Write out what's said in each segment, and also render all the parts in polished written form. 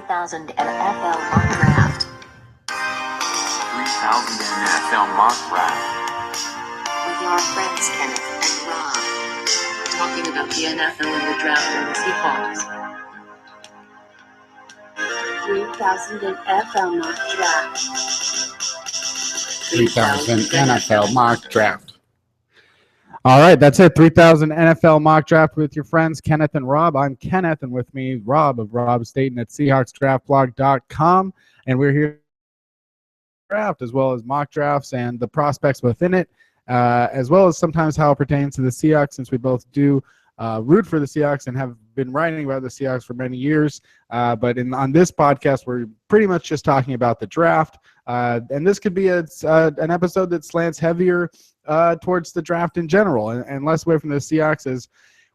3000 NFL mock draft. 3000 NFL mock draft. With our friends Kenneth and Rob. Talking about the NFL and the draft and the Seahawks. 3000 NFL mock draft. 3000 NFL mock draft. All right, that's it. 3000 NFL mock draft with your friends Kenneth and Rob. I'm Kenneth, and with me, Rob of Rob Staten at SeahawksDraftBlog.com, and we're here draft as well as mock drafts and the prospects within it, as well as sometimes how it pertains to the Seahawks, since we both do root for the Seahawks and have been writing about the Seahawks for many years. But on this podcast, we're pretty much just talking about the draft, and this could be an episode that slants heavier towards the draft in general and less away from the Seahawks, as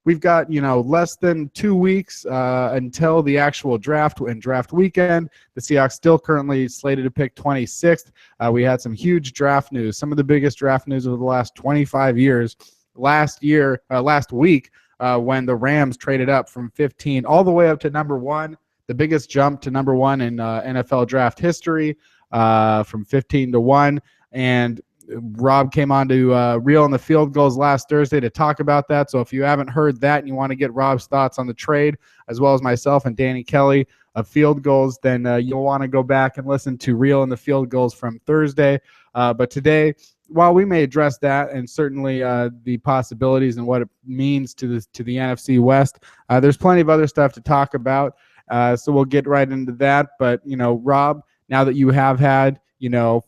we've got, less than 2 weeks until the actual draft and draft weekend. The Seahawks still currently slated to pick 26th. We had some huge draft news, some of the biggest draft news of the last 25 years. Last week, when the Rams traded up from 15 all the way up to number 1, the biggest jump to number 1 in NFL draft history, from 15 to 1. And Rob came on to Reel in the Field Goals last Thursday to talk about that. So if you haven't heard that and you want to get Rob's thoughts on the trade, as well as myself and Danny Kelly of Field Goals, then you'll want to go back and listen to Reel in the Field Goals from Thursday. But today, while we may address that and certainly the possibilities and what it means to the NFC West, there's plenty of other stuff to talk about. So we'll get right into that. But, Rob, now that you have had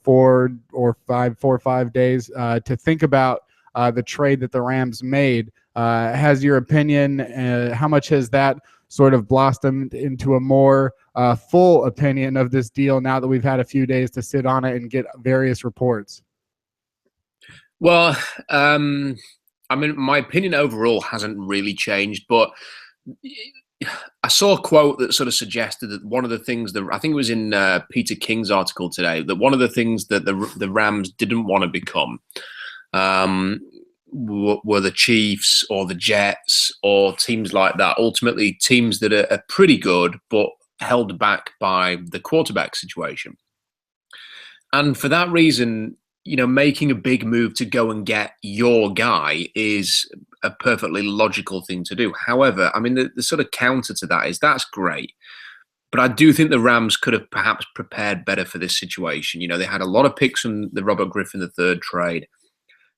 4 or 5 days to think about the trade that the Rams made, has your opinion, how much has that sort of blossomed into a more full opinion of this deal now that we've had a few days to sit on it and get various reports? Well, my opinion overall hasn't really changed, but I saw a quote that sort of suggested that one of the things that I think it was in Peter King's article today, that one of the things that the Rams didn't want to become were the Chiefs or the Jets or teams like that. Ultimately, teams that are pretty good but held back by the quarterback situation. And for that reason, making a big move to go and get your guy is a perfectly logical thing to do. However, the sort of counter to that is that's great, but I do think the Rams could have perhaps prepared better for this situation. They had a lot of picks from the Robert Griffin III trade.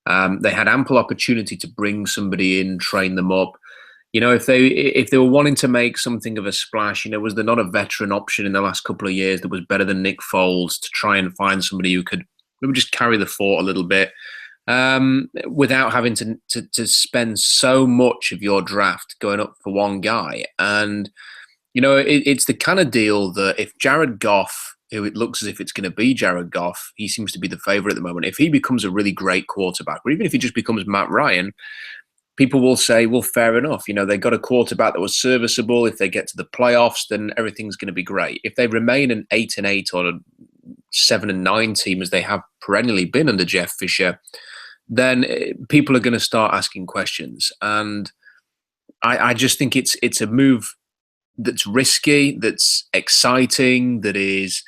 They had ample opportunity to bring somebody in, train them up. If they were wanting to make something of a splash, was there not a veteran option in the last couple of years that was better than Nick Foles to try and find somebody who could maybe just carry the fort a little bit, without having to spend so much of your draft going up for one guy? And, it's the kind of deal that if Jared Goff, who it looks as if it's going to be Jared Goff, he seems to be the favorite at the moment. If he becomes a really great quarterback, or even if he just becomes Matt Ryan, people will say, well, fair enough. They got a quarterback that was serviceable. If they get to the playoffs, then everything's going to be great. If they remain an 8-8 or a 7-9 team, as they have perennially been under Jeff Fisher, then people are going to start asking questions. And I just think it's a move that's risky, that's exciting, that is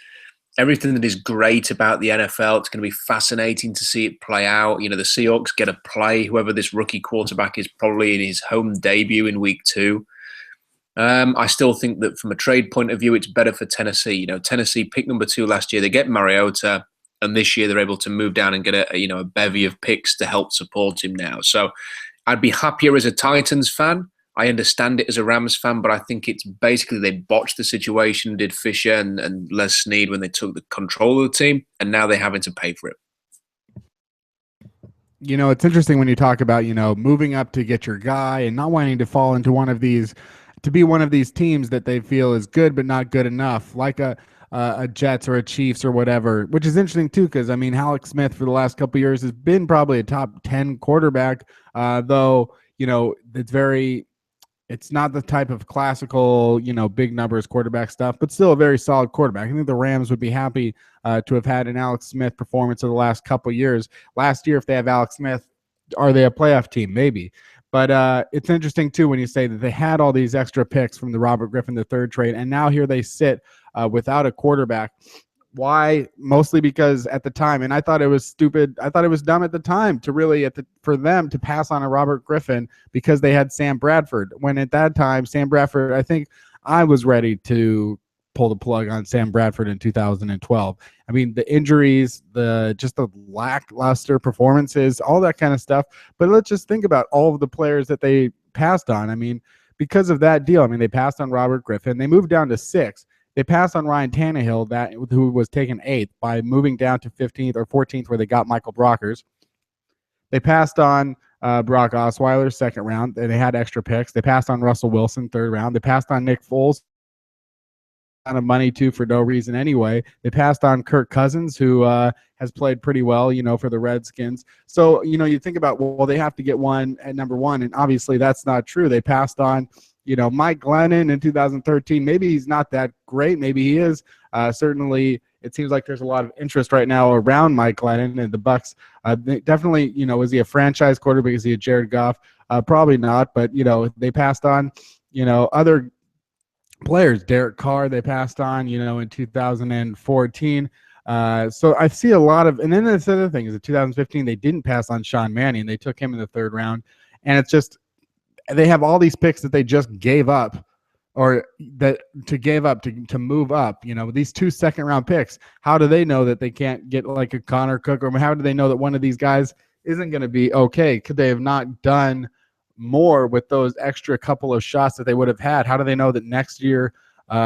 everything that is great about the NFL. It's going to be fascinating to see it play out. The Seahawks get to play whoever this rookie quarterback is, probably in his home debut in week 2. I still think that from a trade point of view, it's better for Tennessee. Tennessee picked number 2 last year. They get Mariota, and this year they're able to move down and get a bevy of picks to help support him now. So I'd be happier as a Titans fan. I understand it as a Rams fan, but I think it's basically they botched the situation, did Fisher and Les Snead when they took the control of the team, and now they're having to pay for it. It's interesting when you talk about, moving up to get your guy and not wanting to fall into one of these teams that they feel is good but not good enough, like a Jets or a Chiefs or whatever, which is interesting too, because Alex Smith for the last couple of years has been probably a top 10 quarterback, though it's not the type of classical, big numbers quarterback stuff, but still a very solid quarterback. I think the Rams would be happy to have had an Alex Smith performance of the last couple of years. Last year, if they have Alex Smith, are they a playoff team? Maybe. But it's interesting, too, when you say that they had all these extra picks from the Robert Griffin III trade, and now here they sit without a quarterback. Why? Mostly because at the time, and I thought it was stupid. I thought it was dumb at the time to really for them to pass on a Robert Griffin because they had Sam Bradford. When at that time, Sam Bradford, I think I was ready to pull the plug on Sam Bradford in 2012. I mean, the injuries, just the lackluster performances, all that kind of stuff. But let's just think about all of the players that they passed on. I mean, because of that deal, I mean, they passed on Robert Griffin. They moved down to 6. They passed on Ryan Tannehill, who was taken 8th, by moving down to 15th or 14th, where they got Michael Brockers. They passed on Brock Osweiler, 2nd round, and they had extra picks. They passed on Russell Wilson, 3rd round. They passed on Nick Foles, kind of money too, for no reason anyway. They passed on Kirk Cousins, who has played pretty well, for the Redskins. So, you think about, well, they have to get one at number 1, and obviously that's not true. They passed on Mike Glennon in 2013. Maybe he's not that great. Maybe he is. Certainly, it seems like there's a lot of interest right now around Mike Glennon and the Bucs. Definitely, is he a franchise quarterback? Is he a Jared Goff? Probably not. But they passed on, other players. Derek Carr, they passed on, in 2014. So I see a lot of, and then this other thing is in 2015 they didn't pass on Sean Mannion. They took him in the 3rd round, and it's just, they have all these picks that they just gave up, or that to move up. These 2 second-round picks. How do they know that they can't get like a Connor Cook, or how do they know that one of these guys isn't going to be okay? Could they have not done more with those extra couple of shots that they would have had? How do they know that next year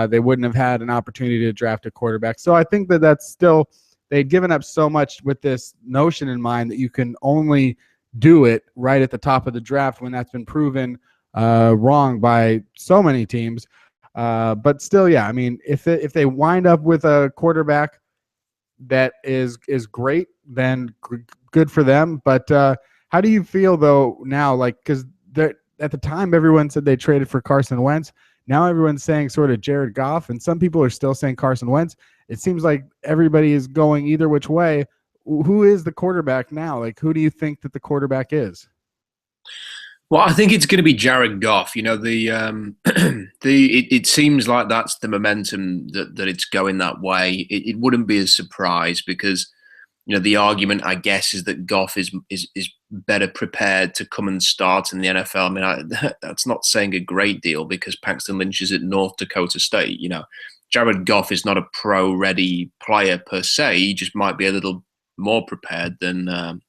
they wouldn't have had an opportunity to draft a quarterback? So I think that's still, they'd given up so much with this notion in mind that you can only do it right at the top of the draft, when that's been proven wrong by so many teams. But still, yeah, I mean, if they wind up with a quarterback that is great, then good for them. But how do you feel though now? Like, because at the time everyone said they traded for Carson Wentz. Now everyone's saying sort of Jared Goff, and some people are still saying Carson Wentz. It seems like everybody is going either which way. Who is the quarterback now? Like, who do you think that the quarterback is? Well, I think it's going to be Jared Goff. It seems like that's the momentum that it's going that way. It wouldn't be a surprise because, the argument, I guess, is that Goff is better prepared to come and start in the NFL. I mean, that's not saying a great deal because Paxton Lynch is at North Dakota State. Jared Goff is not a pro-ready player per se. He just might be a little more prepared than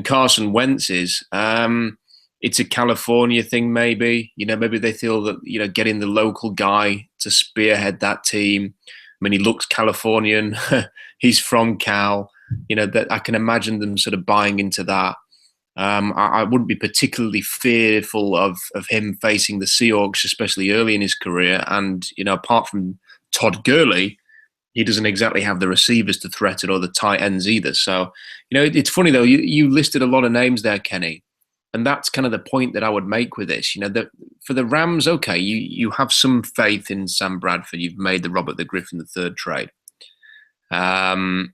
Carson Wentz is. It's a California thing, maybe. Maybe they feel that getting the local guy to spearhead that team. I mean, he looks Californian. He's from Cal. That I can imagine them sort of buying into that. I wouldn't be particularly fearful of him facing the Seahawks, especially early in his career. And apart from Todd Gurley, he doesn't exactly have the receivers to threaten or the tight ends either. So, it's funny though. You listed a lot of names there, Kenny. And that's kind of the point that I would make with this. That for the Rams, okay, you have some faith in Sam Bradford. You've made the Robert the Griffin III trade. Why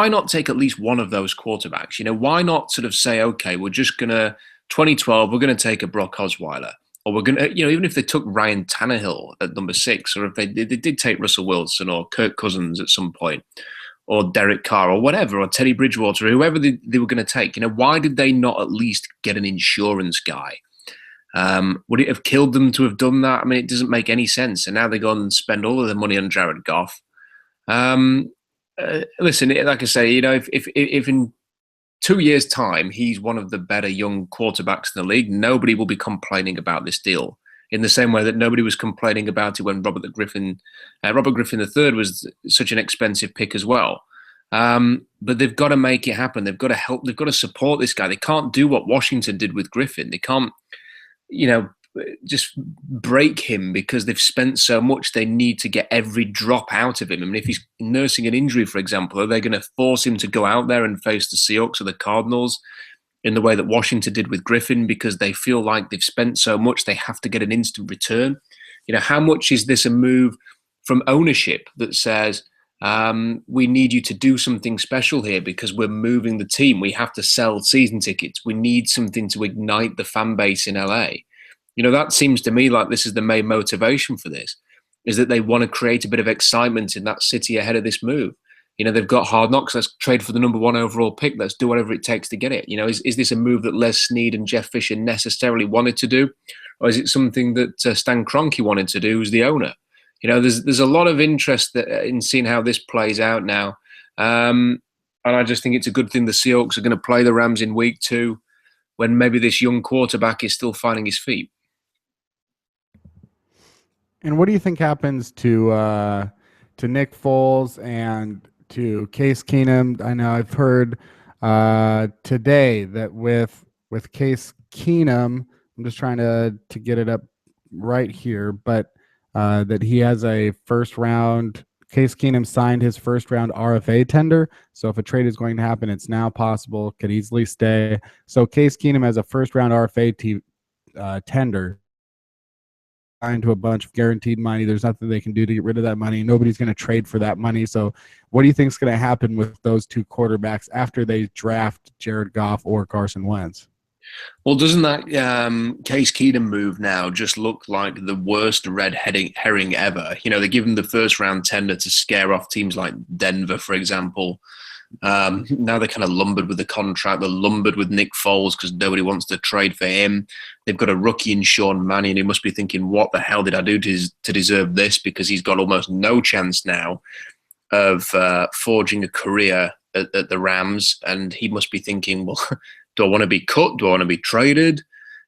not take at least one of those quarterbacks? Why not sort of say, okay, we're just going to, 2012, we're going to take a Brock Osweiler. Or we're going to, even if they took Ryan Tannehill at number 6, or if they did take Russell Wilson or Kirk Cousins at some point, or Derek Carr or whatever, or Teddy Bridgewater, or whoever they were going to take. Why did they not at least get an insurance guy? Would it have killed them to have done that? I mean, it doesn't make any sense. And now they go and spend all of their money on Jared Goff. Listen, like I say, if in 2 years' time he's one of the better young quarterbacks in the league, nobody will be complaining about this deal. In the same way that nobody was complaining about it when Robert Griffin III was such an expensive pick as well. But they've got to make it happen. They've got to help. They've got to support this guy. They can't do what Washington did with Griffin. They can't, just break him because they've spent so much. They need to get every drop out of him. I mean, if he's nursing an injury, for example, are they going to force him to go out there and face the Seahawks or the Cardinals in the way that Washington did with Griffin because they feel like they've spent so much they have to get an instant return? How much is this a move from ownership that says, we need you to do something special here because we're moving the team. We have to sell season tickets. We need something to ignite the fan base in LA. That seems to me like this is the main motivation for this. is that they want to create a bit of excitement in that city ahead of this move. They've got Hard Knocks. Let's trade for the number 1 overall pick. Let's do whatever it takes to get it. Is this a move that Les Snead and Jeff Fisher necessarily wanted to do? Or is it something that Stan Kroenke wanted to do, who's the owner? There's a lot of interest in seeing how this plays out now. And I just think it's a good thing the Seahawks are going to play the Rams in week 2 when maybe this young quarterback is still finding his feet. And what do you think happens to Nick Foles and to Case Keenum? I know I've heard today that with Case Keenum, I'm just trying to get it up right here, but that he has a first round. Case Keenum signed his first round RFA tender. So if a trade is going to happen, it's now possible, could easily stay. So Case Keenum has a first round RFA tender to a bunch of guaranteed money. There's nothing they can do to get rid of that money. Nobody's going to trade for that money. So what do you think is going to happen with those two quarterbacks after they draft Jared Goff or Carson Wentz? Well, doesn't that Case Keenum move now just look like the worst red herring ever? They give him the first round tender to scare off teams like Denver, for example. Now they're kind of lumbered with the contract. They're lumbered with Nick Foles because nobody wants to trade for him. They've got a rookie in Sean Mannion who must be thinking, what the hell did I do to deserve this? Because he's got almost no chance now of forging a career at the Rams. And he must be thinking, well, do I want to be cut? Do I want to be traded?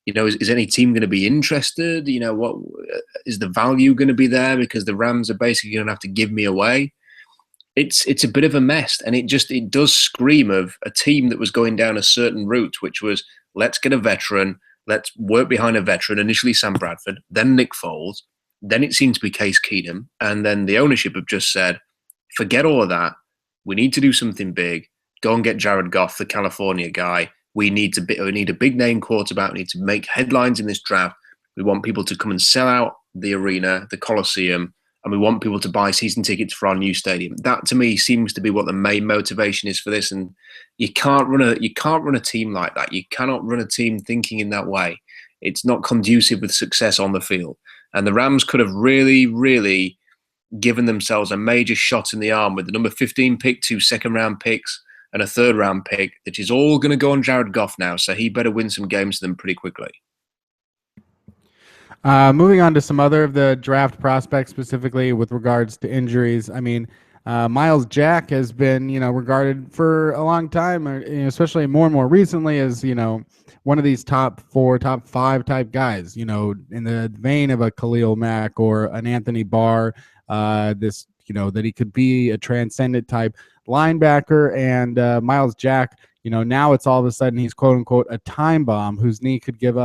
Is any team going to be interested? What is the value going to be there? Because the Rams are basically going to have to give me away. It's a bit of a mess, and it does scream of a team that was going down a certain route, which was let's get a veteran, let's work behind a veteran. Initially Sam Bradford, then Nick Foles, then it seemed to be Case Keenum, and then the ownership have just said, forget all of that. We need to do something big. Go and get Jared Goff, the California guy. We need a big name quarterback. We need to make headlines in this draft. We want people to come and sell out the arena, the Coliseum, and we want people to buy season tickets for our new stadium. That to me seems to be what the main motivation is for this. And you can't run a team like that. You cannot run a team thinking in that way. It's not conducive with success on the field. And the Rams could have really, really given themselves a major shot in the arm with the number 15 pick, 2 second-round picks, and a third-round pick that is all going to go on Jared Goff now. So he better win some games for them pretty quickly. Moving on to some other of the draft prospects, specifically with regards to injuries. I mean, Miles Jack has been, regarded for a long time, especially more and more recently as, one of these top 4, top 5 type guys, in the vein of a Khalil Mack or an Anthony Barr, that he could be a transcendent type linebacker. And Miles Jack, now it's all of a sudden he's quote unquote a time bomb whose knee could give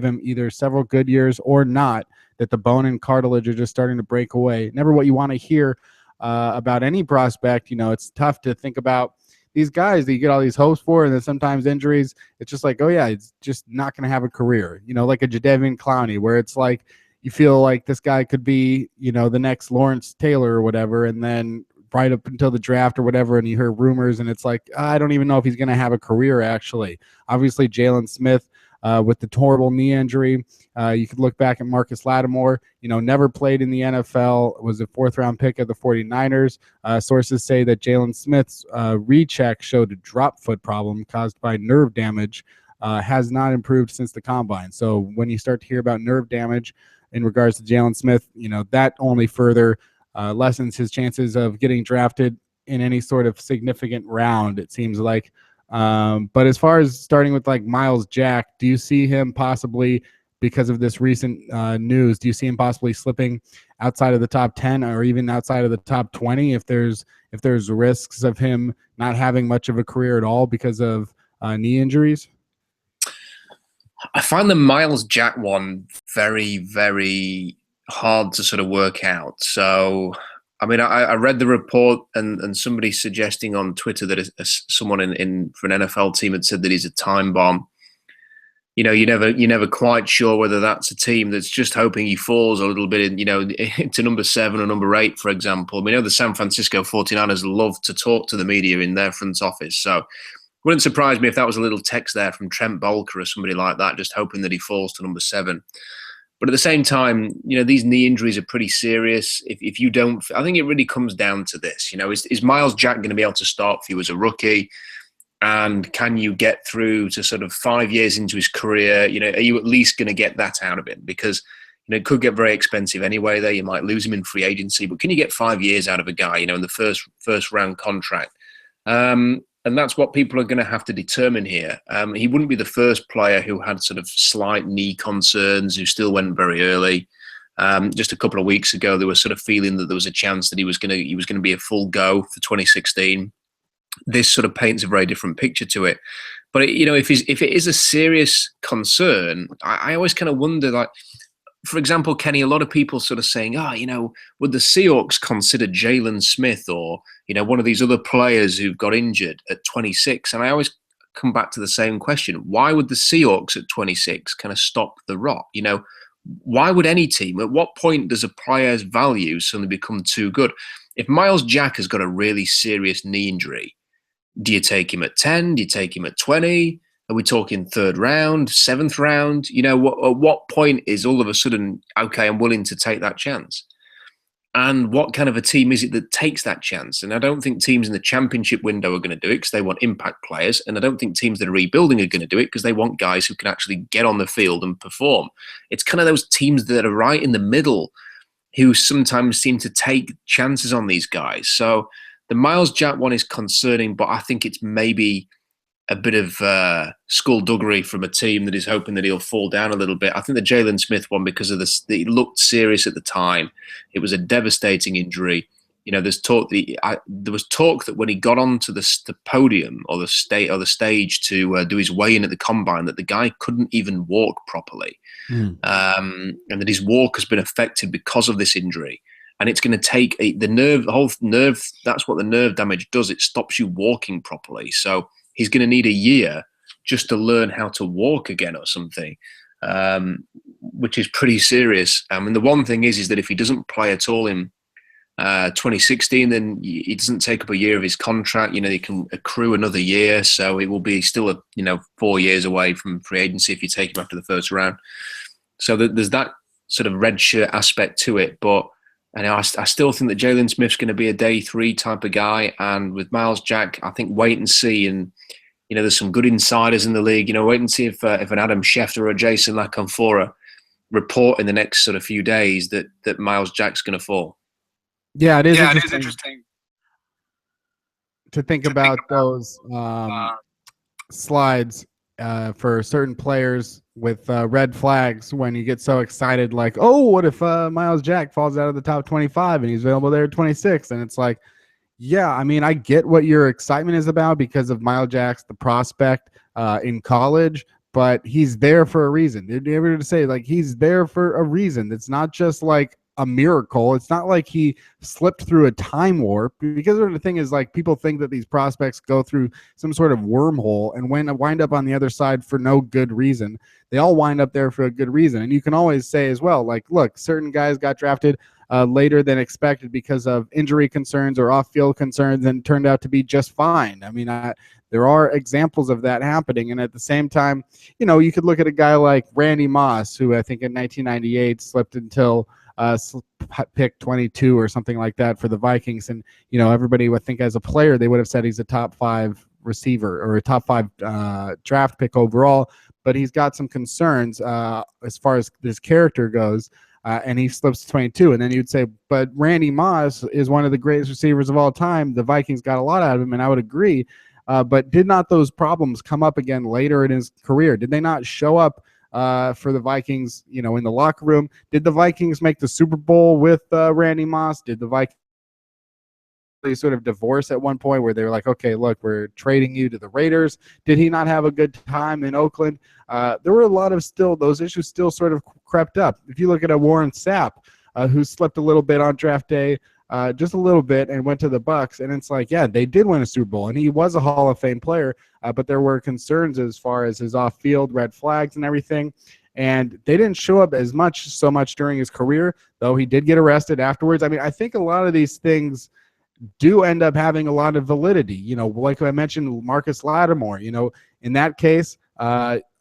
him either several good years or not, that the bone and cartilage are just starting to break away. Never what you want to hear about any prospect. It's tough to think about these guys that you get all these hopes for, and then sometimes injuries, it's just like, oh yeah, it's just not going to have a career, like a Jadeveon Clowney, where it's like you feel like this guy could be, the next Lawrence Taylor or whatever, and then right up until the draft or whatever, and you hear rumors, and it's like, I don't even know if he's going to have a career, actually. Obviously, Jalen Smith, with the horrible knee injury. You could look back at Marcus Lattimore, never played in the NFL, was a 4th-round pick of the 49ers. Sources say that Jalen Smith's recheck showed a drop foot problem caused by nerve damage, has not improved since the combine. So when you start to hear about nerve damage in regards to Jalen Smith, that only further lessens his chances of getting drafted in any sort of significant round, it seems like. But as far as starting with like Miles Jack, do you see him possibly, because of this recent news, do you see him possibly slipping outside of the top 10 or even outside of the top 20 if there's risks of him not having much of a career at all because of knee injuries? I find the Miles Jack one very, very hard to sort of work out. So I mean, I read the report and somebody suggesting on Twitter that someone for an NFL team had said that he's a time bomb. You're never quite sure whether that's a team that's just hoping he falls a little bit into number 7 or number 8, for example. We know the San Francisco 49ers love to talk to the media in their front office. So it wouldn't surprise me if that was a little text there from Trent Bolker or somebody like that, just hoping that he falls to number 7. But at the same time, these knee injuries are pretty serious. If you don't, I think it really comes down to this. Is Miles Jack going to be able to start for you as a rookie? And can you get through to sort of 5 years into his career? Are you at least going to get that out of him? Because it could get very expensive anyway. There, you might lose him in free agency, but can you get 5 years out of a guy? In the first round contract? And that's what people are going to have to determine here. He wouldn't be the first player who had sort of slight knee concerns, who still went very early. Just a couple of weeks ago, there was sort of feeling that there was a chance that he was going to be a full go for 2016. This sort of paints a very different picture to it. But if it is a serious concern, I always kind of wonder, like, for example, Kenny, a lot of people sort of saying, would the Seahawks consider Jalen Smith or, one of these other players who've got injured at 26? And I always come back to the same question. Why would the Seahawks at 26 kind of stop the rot? Why would any team? At what point does a player's value suddenly become too good? If Miles Jack has got a really serious knee injury, do you take him at 10? Do you take him at 20? Are we talking third round, seventh round? At what point is all of a sudden, okay, I'm willing to take that chance? And what kind of a team is it that takes that chance? And I don't think teams in the championship window are going to do it because they want impact players. And I don't think teams that are rebuilding are going to do it because they want guys who can actually get on the field and perform. It's kind of those teams that are right in the middle who sometimes seem to take chances on these guys. So the Miles Jack one is concerning, but I think it's maybe a bit of skullduggery from a team that is hoping that he'll fall down a little bit. I think the Jalen Smith one, because of this, it looked serious at the time. It was a devastating injury. There's talk. There was talk that when he got onto the podium or the stage to do his weigh-in at the combine, that the guy couldn't even walk properly, and that his walk has been affected because of this injury. And it's going to take the whole nerve. That's what the nerve damage does. It stops you walking properly. So he's going to need a year just to learn how to walk again or something, which is pretty serious. And the one thing is that if he doesn't play at all in 2016, then he doesn't take up a year of his contract. He can accrue another year. So it will be still 4 years away from free agency if you take him after the first round. So there's that sort of red shirt aspect to it. But I still think that Jalen Smith's going to be a day 3 type of guy. And with Miles Jack, I think wait and see. And, there's some good insiders in the league. Wait and see if an Adam Schefter or a Jason LaConfora report in the next sort of few days that Miles Jack's going to fall. Yeah, it is interesting to think about those slides for certain players with red flags when you get so excited, like, oh, what if Miles Jack falls out of the top 25 and he's available there at 26? And it's like, yeah, I mean, I get what your excitement is about because of Miles Jack's the prospect in college, but he's there for a reason. They're able to say, like, he's there for a reason. It's not just like a miracle. It's not like he slipped through a time warp, because the thing is, like, people think that these prospects go through some sort of wormhole and wind up on the other side for no good reason. They all wind up there for a good reason. And you can always say as well, like, look, certain guys got drafted later than expected because of injury concerns or off-field concerns and turned out to be just fine. I mean, there are examples of that happening. And at the same time, you could look at a guy like Randy Moss, who I think in 1998 slipped until pick 22 or something like that for the Vikings. And, everybody would think as a player, they would have said he's a top 5 receiver or a top 5 draft pick overall, but he's got some concerns as far as his character goes. And he slips to 22. And then you'd say, but Randy Moss is one of the greatest receivers of all time. The Vikings got a lot out of him, and I would agree. But did not those problems come up again later in his career? Did they not show up for the Vikings, in the locker room? Did the Vikings make the Super Bowl with Randy Moss? Did the Vikings sort of divorce at one point where they were like, okay, look, we're trading you to the Raiders? Did he not have a good time in Oakland? There were a lot of those issues still sort of crept up. If you look at a Warren Sapp, who slipped a little bit on draft day, just a little bit, and went to the Bucs, and it's like, yeah, they did win a Super Bowl, and he was a Hall of Fame player, but there were concerns as far as his off-field red flags and everything, and they didn't show up so much during his career, though he did get arrested afterwards. I mean, I think a lot of these things do end up having a lot of validity. Like I mentioned, Marcus Lattimore, in that case,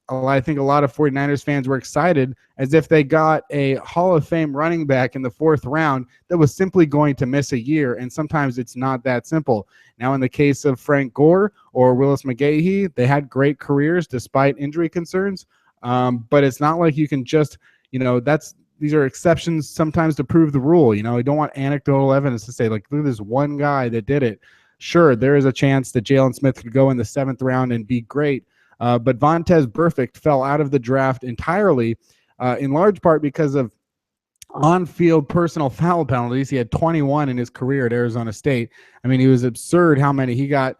I think a lot of 49ers fans were excited as if they got a Hall of Fame running back in the 4th round that was simply going to miss a year, and sometimes it's not that simple. Now, in the case of Frank Gore or Willis McGahee, they had great careers despite injury concerns, but it's not like you can just, these are exceptions sometimes to prove the rule. You don't want anecdotal evidence to say, like, look at this one guy that did it. Sure, there is a chance that Jalen Smith could go in the 7th round and be great, but Vontaze Burfict fell out of the draft entirely, in large part because of on-field personal foul penalties. He had 21 in his career at Arizona State. I mean, it was absurd how many he got.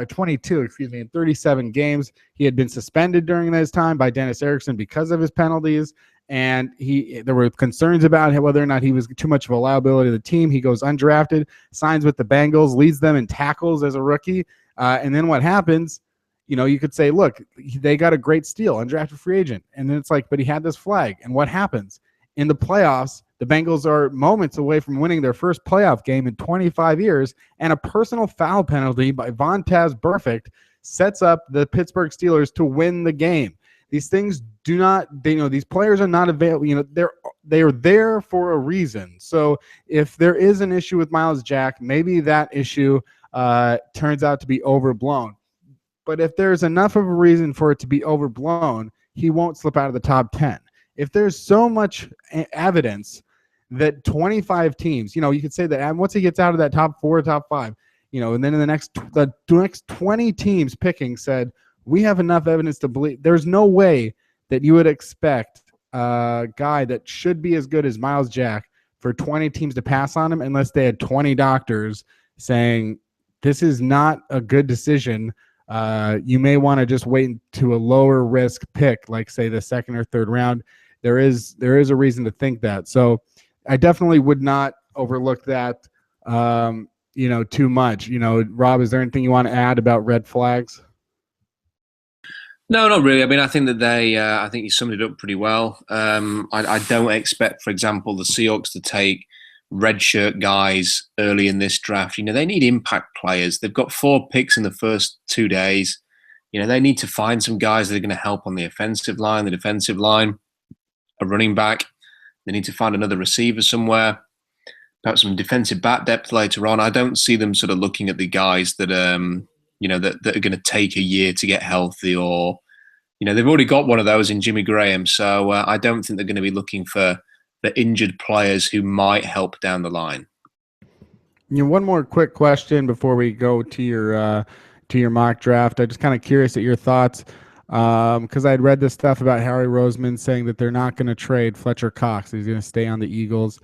22, in 37 games. He had been suspended during this time by Dennis Erickson because of his penalties, and there were concerns about whether or not he was too much of a liability to the team. He goes undrafted, signs with the Bengals, leads them in tackles as a rookie, and then what happens? You could say, look, they got a great steal, undrafted free agent, and then it's like, but he had this flag, and what happens? In the playoffs, the Bengals are moments away from winning their first playoff game in 25 years, and a personal foul penalty by Vontaze Burfict sets up the Pittsburgh Steelers to win the game. These things do not, these players are not available. They are there for a reason. So if there is an issue with Myles Jack, maybe that issue turns out to be overblown. But if there's enough of a reason for it to be overblown, he won't slip out of the top 10. If there's so much evidence that 25 teams, you could say that once he gets out of that top 4, top 5, and then in the next 20 teams picking said, we have enough evidence to believe, there's no way that you would expect a guy that should be as good as Myles Jack for 20 teams to pass on him unless they had 20 doctors saying, this is not a good decision. You may want to just wait to a lower risk pick, like say the 2nd or 3rd round. There is a reason to think that. So I definitely would not overlook that, too much. Rob, is there anything you want to add about red flags? No, not really. I mean, I think that I think you summed it up pretty well. I don't expect, for example, the Seahawks to take redshirt guys early in this draft. They need impact players. They've got 4 picks in the first 2 days. They need to find some guys that are going to help on the offensive line, the defensive line, a running back. They need to find another receiver somewhere, perhaps some defensive back depth later on. I don't see them sort of looking at the guys that, that are going to take a year to get healthy, or, they've already got one of those in Jimmy Graham. So I don't think they're going to be looking for the injured players who might help down the line. One more quick question before we go to your mock draft. I'm just kind of curious at your thoughts, because I'd read this stuff about Harry Roseman saying that they're not going to trade Fletcher Cox. He's going to stay on the Eagles,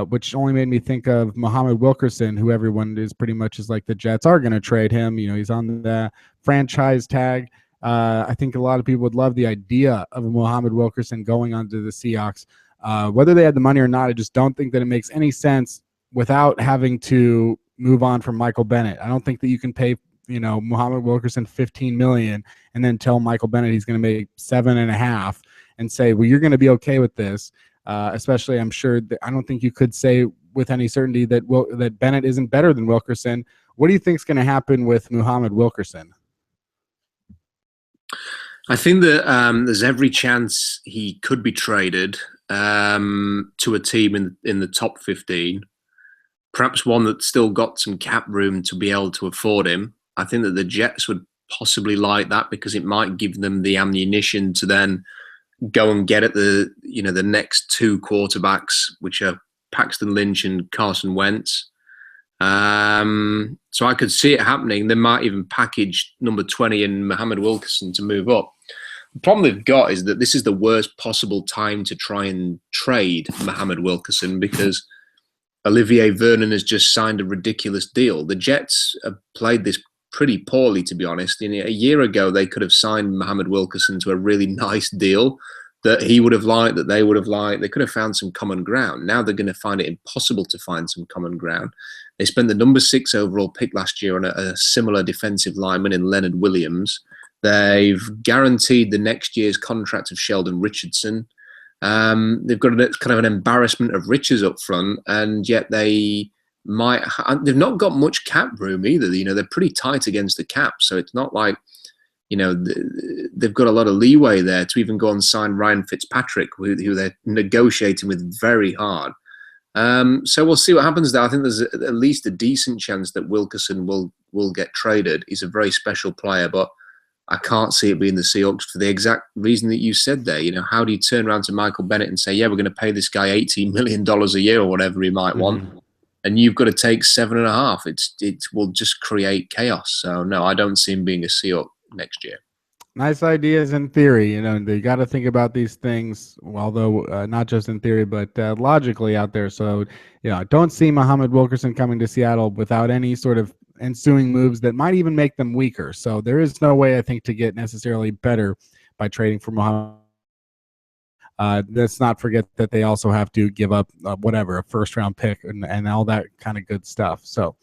which only made me think of Muhammad Wilkerson, who everyone is pretty much is like the Jets are going to trade him. He's on the franchise tag. I think a lot of people would love the idea of Muhammad Wilkerson going onto the Seahawks. Whether they had the money or not, I just don't think that it makes any sense without having to move on from Michael Bennett. I don't think that you can pay, Muhammad Wilkerson $15 million and then tell Michael Bennett he's going to make $7.5 million and say, well, you're going to be okay with this. Especially, I'm sure that I don't think you could say with any certainty that that Bennett isn't better than Wilkerson. What do you think is going to happen with Muhammad Wilkerson? I think that there's every chance he could be traded to a team in the top 15, perhaps one that's still got some cap room to be able to afford him. I think that the Jets would possibly like that because it might give them the ammunition to then go and get at the next 2 quarterbacks, which are Paxton Lynch and Carson Wentz. So I could see it happening. They might even package number 20 and Muhammad Wilkerson to move up. The problem they've got is that this is the worst possible time to try and trade Muhammad Wilkerson because Olivier Vernon has just signed a ridiculous deal. The Jets have played this pretty poorly, to be honest. A year ago, they could have signed Muhammad Wilkerson to a really nice deal that he would have liked, that they would have liked. They could have found some common ground. Now they're going to find it impossible to find some common ground. They spent the number 6 overall pick last year on a similar defensive lineman in Leonard Williams. They've guaranteed the next year's contract of Sheldon Richardson. They've got kind of an embarrassment of riches up front, and yet they've not got much cap room either. They're pretty tight against the cap, so it's not like they've got a lot of leeway there to even go and sign Ryan Fitzpatrick, who they're negotiating with very hard. So we'll see what happens there. I think there's at least a decent chance that Wilkerson will get traded. He's a very special player, but I can't see it being the Seahawks for the exact reason that you said there. How do you turn around to Michael Bennett and say, yeah, we're going to pay this guy $18 million a year or whatever he might want, and you've got to take 7.5? It will just create chaos. So no, I don't see him being a Seahawk next year. Nice ideas in theory. They got to think about these things, although not just in theory, but logically out there. So, don't see Muhammad Wilkerson coming to Seattle without any sort of ensuing moves that might even make them weaker. So there is no way, I think, to get necessarily better by trading for Muhammad. Let's not forget that they also have to give up a first-round pick and all that kind of good stuff. So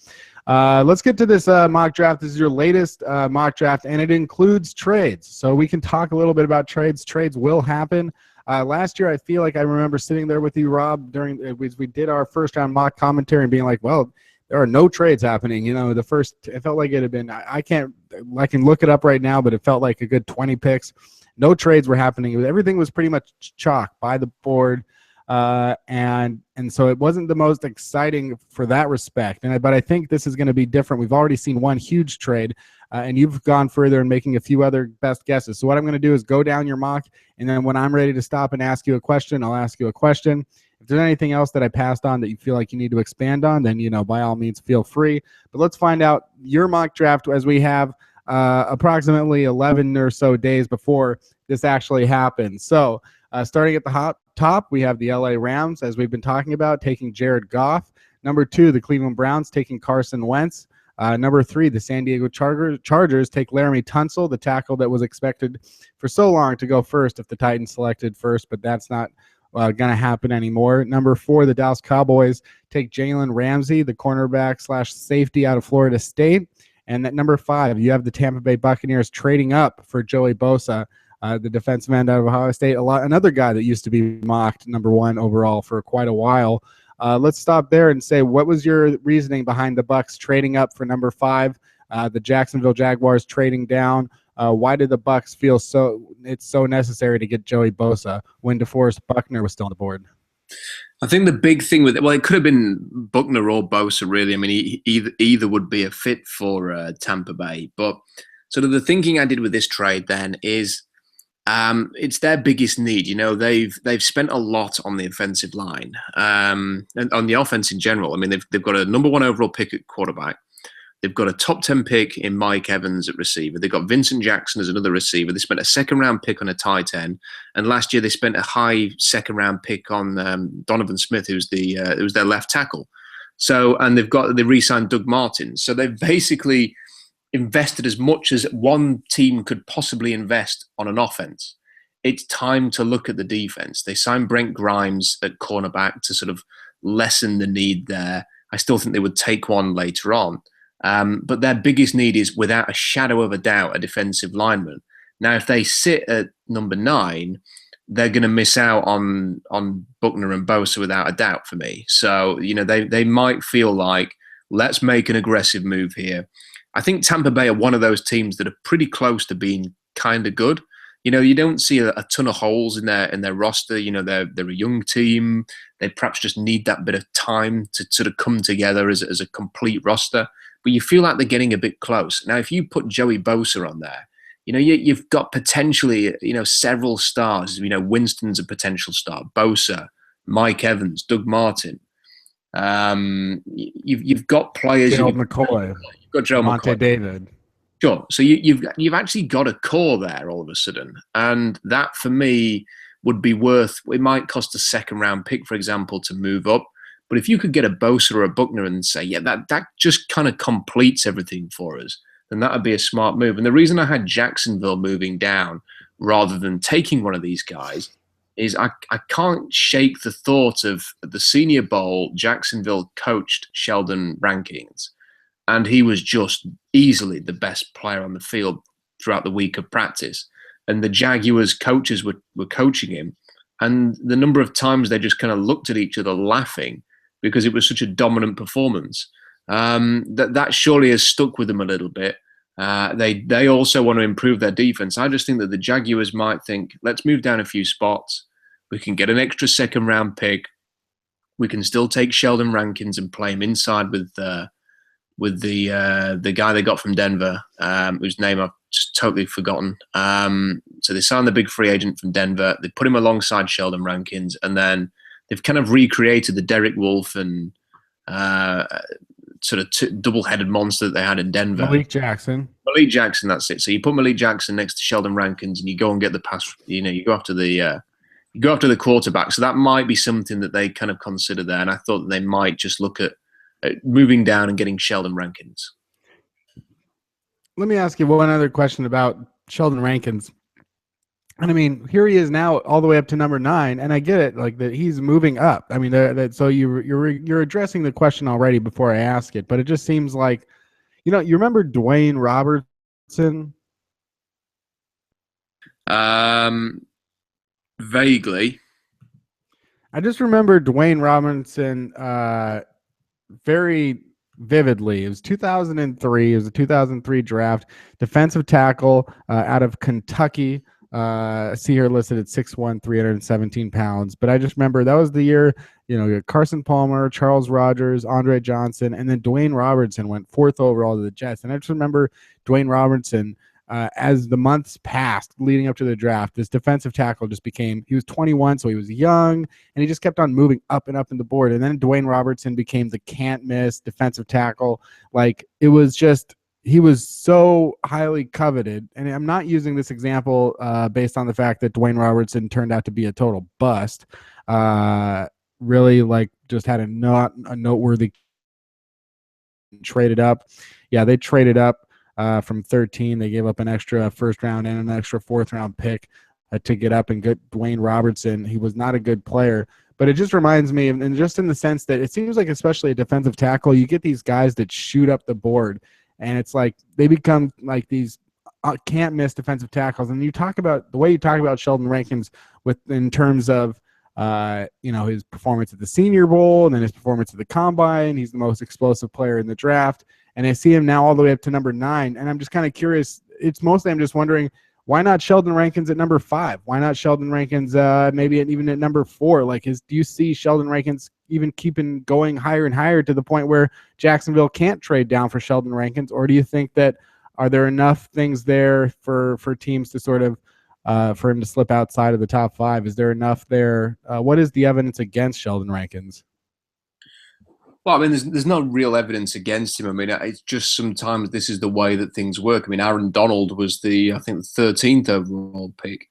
let's get to this mock draft. This is your latest mock draft, and it includes trades. So we can talk a little bit about trades. Trades will happen. Last year, I feel like I remember sitting there with you, Rob, during we did our first-round mock commentary and being like, well, there are no trades happening. It felt like it had been, I can look it up right now, but it felt like a good 20 picks. No trades were happening. Everything was pretty much chalk by the board. And so it wasn't the most exciting for that respect. But I think this is going to be different. We've already seen one huge trade, and you've gone further and making a few other best guesses. So what I'm going to do is go down your mock, and then when I'm ready to stop and ask you a question, I'll ask you a question. If there's anything else that I passed on that you feel like you need to expand on, then, by all means, feel free. But let's find out your mock draft as we have approximately 11 or so days before this actually happens. So starting at the top, we have the LA Rams, as we've been talking about, taking Jared Goff. Number 2, the Cleveland Browns taking Carson Wentz. Number 3, the San Diego Chargers take Laramie Tunsil, the tackle that was expected for so long to go first if the Titans selected first, but that's not going to happen anymore. Number 4, the Dallas Cowboys take Jalen Ramsey, the cornerback / safety out of Florida State. And at number 5, you have the Tampa Bay Buccaneers trading up for Joey Bosa, the defensive end out of Ohio State, another guy that used to be mocked number 1 overall for quite a while. Let's stop there and say, what was your reasoning behind the Bucs trading up for number 5, the Jacksonville Jaguars trading down? Why did the Bucs feel it's so necessary to get Joey Bosa when DeForest Buckner was still on the board? I think the big thing it could have been Buckner or Bosa, really. I mean, either would be a fit for Tampa Bay. But sort of the thinking I did with this trade then is it's their biggest need. They've spent a lot on the offensive line and on the offense in general. I mean, they've got a number 1 overall pick at quarterback. They've got a top 10 pick in Mike Evans at receiver. They've got Vincent Jackson as another receiver. They spent a second-round pick on a tight end. And last year they spent a high second-round pick on Donovan Smith, who's their left tackle. So, and they re-signed Doug Martin. So they've basically invested as much as one team could possibly invest on an offense. It's time to look at the defense. They signed Brent Grimes at cornerback to sort of lessen the need there. I still think they would take one later on. But their biggest need is, without a shadow of a doubt, a defensive lineman. Now, if they sit at number 9, they're going to miss out on Buckner and Bosa without a doubt for me. So, they might feel like, let's make an aggressive move here. I think Tampa Bay are one of those teams that are pretty close to being kind of good. You don't see a ton of holes in their roster. They're a young team. They perhaps just need that bit of time to sort of come together as a complete roster. But you feel like they're getting a bit close. Now, if you put Joey Bosa on there, you've got potentially, several stars. Winston's a potential star. Bosa, Mike Evans, Doug Martin. You've got players. Gerald McCoy. You've got Joe Monte McCoy. David. Sure. So you've actually got a core there all of a sudden, and that for me would be worth. It might cost a second-round pick, for example, to move up. But if you could get a Bosa or a Buckner and say, yeah, that just kind of completes everything for us, then that would be a smart move. And the reason I had Jacksonville moving down rather than taking one of these guys is I can't shake the thought of the Senior Bowl. Jacksonville coached Sheldon Rankins, and he was just easily the best player on the field throughout the week of practice. And the Jaguars coaches were coaching him, and the number of times they just kind of looked at each other laughing because it was such a dominant performance. That surely has stuck with them a little bit. They also want to improve their defense. I just think that the Jaguars might think, let's move down a few spots. We can get an extra second round pick. We can still take Sheldon Rankins and play him inside with the guy they got from Denver, whose name I've just totally forgotten. So they signed the big free agent from Denver. They put him alongside Sheldon Rankins, and then they've kind of recreated the Derek Wolfe and sort of double-headed monster that they had in Denver. Malik Jackson, that's it. So you put Malik Jackson next to Sheldon Rankins, and you go and get the pass. You go after the quarterback. So that might be something that they kind of consider there. And I thought that they might just look at moving down and getting Sheldon Rankins. Let me ask you one other question about Sheldon Rankins. And I mean, here he is now, all the way up to number 9, and I get it, like that he's moving up. I mean, so you're addressing the question already before I ask it, but it just seems like, you remember Dwayne Robertson? Vaguely. I just remember Dwayne Robinson very vividly. It was 2003. It was a 2003 draft. Defensive tackle out of Kentucky. I see here listed at 6'1", 317 pounds. But I just remember that was the year, Carson Palmer, Charles Rogers, Andre Johnson, and then Dwayne Robertson went 4th overall to the Jets. And I just remember Dwayne Robertson, as the months passed leading up to the draft, this defensive tackle he was 21, so he was young, and he just kept on moving up and up in the board. And then Dwayne Robertson became the can't miss defensive tackle. Like, it was just, he was so highly coveted. And I'm not using this example based on the fact that Dwayne Robertson turned out to be a total bust. Really, like, just had a noteworthy traded up. Yeah, they traded up from 13. They gave up an extra first round and an extra 4th round pick to get up and get Dwayne Robertson. He was not a good player, but it just reminds me, and just in the sense that it seems like, especially a defensive tackle, you get these guys that shoot up the board, and it's like they become like these can't miss defensive tackles. And you talk about the way you talk about Sheldon Rankins in terms of his performance at the Senior Bowl and then his performance at the Combine. He's the most explosive player in the draft. And I see him now all the way up to number 9. And I'm just kind of curious. It's mostly, I'm just wondering, why not Sheldon Rankins at number 5? Why not Sheldon Rankins maybe even at number 4? Like, do you see Sheldon Rankins even keeping going higher and higher to the point where Jacksonville can't trade down for Sheldon Rankins? Or do you think that, are there enough things there for teams to sort of, for him to slip outside of the top 5? Is there enough there? What is the evidence against Sheldon Rankins? Well, I mean, there's no real evidence against him. I mean, it's just sometimes this is the way that things work. I mean, Aaron Donald was the 13th overall pick.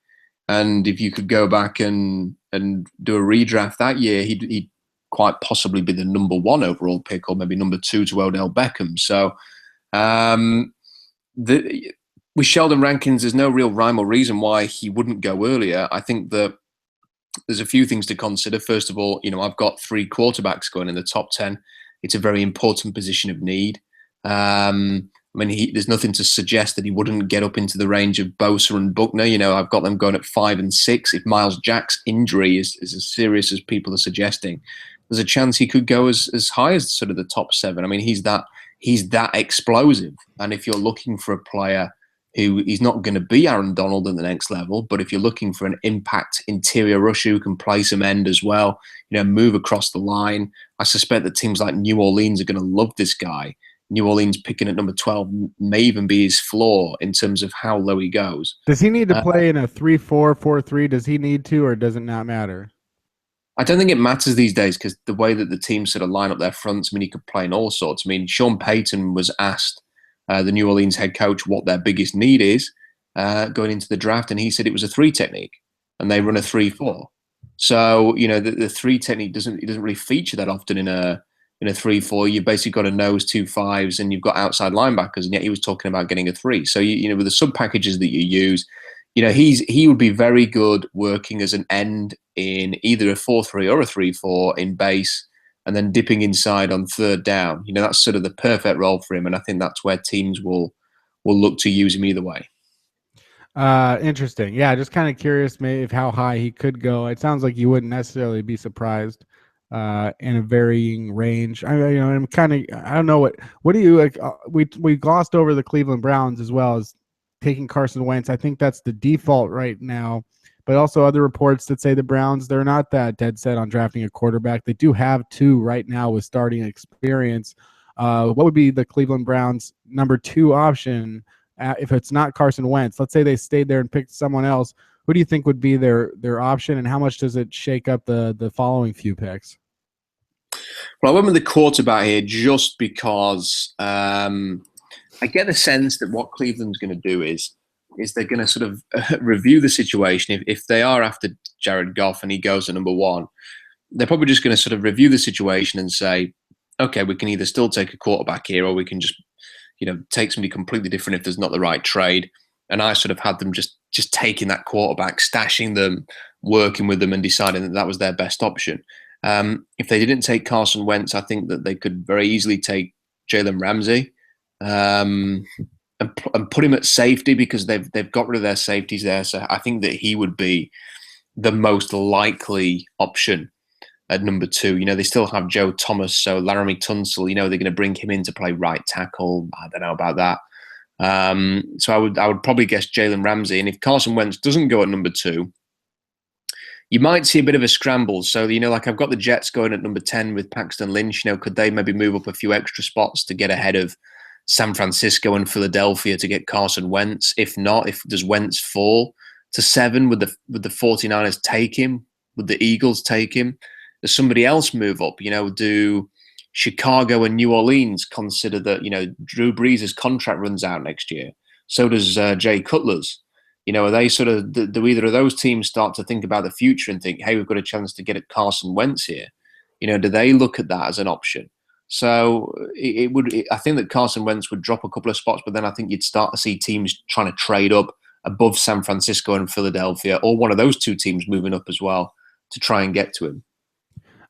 And if you could go back and do a redraft that year, he'd quite possibly be the number 1 overall pick, or maybe number 2 to Odell Beckham. So with Sheldon Rankins, there's no real rhyme or reason why he wouldn't go earlier. I think that there's a few things to consider. First of all, I've got 3 quarterbacks going in the top 10. It's a very important position of need. I mean, there's nothing to suggest that he wouldn't get up into the range of Bosa and Buckner. I've got them going at 5 and 6. If Miles Jack's injury is as serious as people are suggesting, there's a chance he could go as high as sort of the top 7. I mean, he's that explosive. And if you're looking for a player who he's not going to be Aaron Donald at the next level, but if you're looking for an impact interior rusher who can play some end as well, move across the line, I suspect that teams like New Orleans are going to love this guy. New Orleans picking at number 12 may even be his floor in terms of how low he goes. Does he need to play in a 3-4, 4-3? Does he need to, or does it not matter? I don't think it matters these days, because the way that the teams sort of line up their fronts, I mean, he could play in all sorts. I mean, Sean Payton was asked, the New Orleans head coach, what their biggest need is going into the draft, and he said it was a 3 technique, and they run a 3-4. So the 3 technique doesn't really feature that often in a 3-4. You've basically got a nose, 2 5s, and you've got outside linebackers, and yet he was talking about getting a 3. So with the sub packages that you use, he would be very good working as an end in either a 4-3 or a 3-4 in base, and then dipping inside on 3rd down. That's sort of the perfect role for him, and I think that's where teams will look to use him either way. Interesting. Yeah, just kind of curious maybe how high he could go. It sounds like you wouldn't necessarily be surprised in a varying range. I'm kind of, I don't know what do you like? We glossed over the Cleveland Browns as well as taking Carson Wentz. I think that's the default right now. But also other reports that say the Browns, they're not that dead set on drafting a quarterback. They do have two right now with starting experience. What would be the Cleveland Browns' number 2 option if it's not Carson Wentz? Let's say they stayed there and picked someone else. Who do you think would be their option, and how much does it shake up the following few picks? Well, I went with the quarterback here just because I get the sense that what Cleveland's going to do is they're going to sort of review the situation. If they are after Jared Goff and he goes at number 1, they're probably just going to sort of review the situation and say, okay, we can either still take a quarterback here, or we can just, take somebody completely different if there's not the right trade. And I sort of had them just taking that quarterback, stashing them, working with them, and deciding that that was their best option. If they didn't take Carson Wentz, I think that they could very easily take Jalen Ramsey and put him at safety, because they've got rid of their safeties there. So I think that he would be the most likely option at number 2. They still have Joe Thomas, so Laramie Tunsil, they're going to bring him in to play right tackle. I don't know about that. So I would probably guess Jalen Ramsey. And if Carson Wentz doesn't go at number 2, you might see a bit of a scramble. So, like I've got the Jets going at number 10 with Paxton Lynch. Could they maybe move up a few extra spots to get ahead of San Francisco and Philadelphia to get Carson Wentz? If not, does Wentz fall to 7? Would the 49ers take him? Would the Eagles take him? Does somebody else move up? Do Chicago and New Orleans consider that, Drew Brees' contract runs out next year? So does Jay Cutler's. Are they sort of, do either of those teams start to think about the future and think, hey, we've got a chance to get at Carson Wentz here? Do they look at that as an option? So I think that Carson Wentz would drop a couple of spots, but then I think you'd start to see teams trying to trade up above San Francisco and Philadelphia, or one of those 2 teams moving up as well to try and get to him.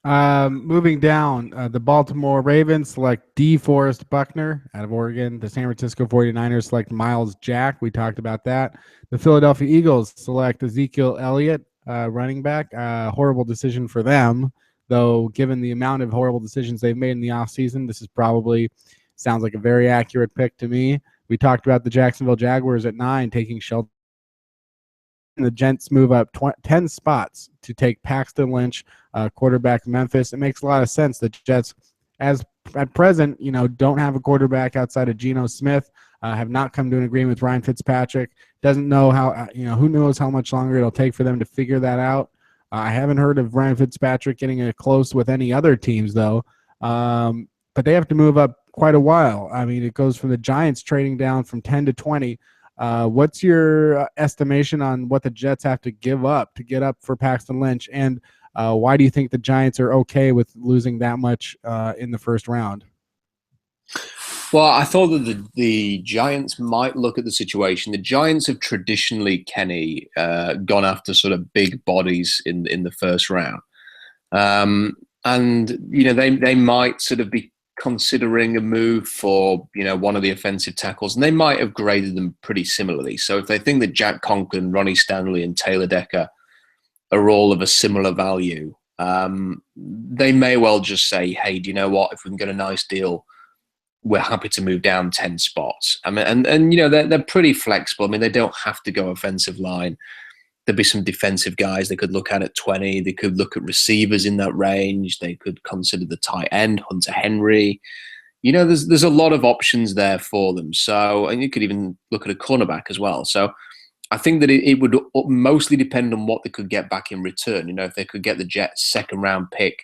Moving down, the Baltimore Ravens select DeForest Buckner out of Oregon. The San Francisco 49ers select Miles Jack. We talked about that. The Philadelphia Eagles select Ezekiel Elliott, running back. Horrible decision for them, though, given the amount of horrible decisions they've made in the offseason. This is probably sounds like a very accurate pick to me. We talked about the Jacksonville Jaguars at 9 taking Shelton. The Gents move up 10 spots to take Paxton Lynch, quarterback Memphis. It makes a lot of sense. The Jets, as at present, don't have a quarterback outside of Geno Smith. Have not come to an agreement with Ryan Fitzpatrick. Doesn't know how, who knows how much longer it'll take for them to figure that out. I haven't heard of Ryan Fitzpatrick getting a close with any other teams, though. But they have to move up quite a while. I mean, it goes from the Giants trading down from 10 to 20. What's your estimation on what the Jets have to give up to get up for Paxton Lynch? And why do you think the Giants are okay with losing that much in the first round? Well, I thought that the Giants might look at the situation. The Giants have traditionally, Kenny, gone after sort of big bodies in the first round. And, they might sort of be considering a move for, one of the offensive tackles, and they might have graded them pretty similarly. So if they think that Jack Conklin, Ronnie Stanley, and Taylor Decker are all of a similar value, they may well just say, hey, do you know what? If we can get a nice deal, we're happy to move down 10 spots. I mean, and they're pretty flexible. I mean, they don't have to go offensive line. There'd be some defensive guys they could look at 20. They could look at receivers in that range. They could consider the tight end, Hunter Henry. There's a lot of options there for them. So, and you could even look at a cornerback as well. So I think that it would mostly depend on what they could get back in return. If they could get the Jets' second-round pick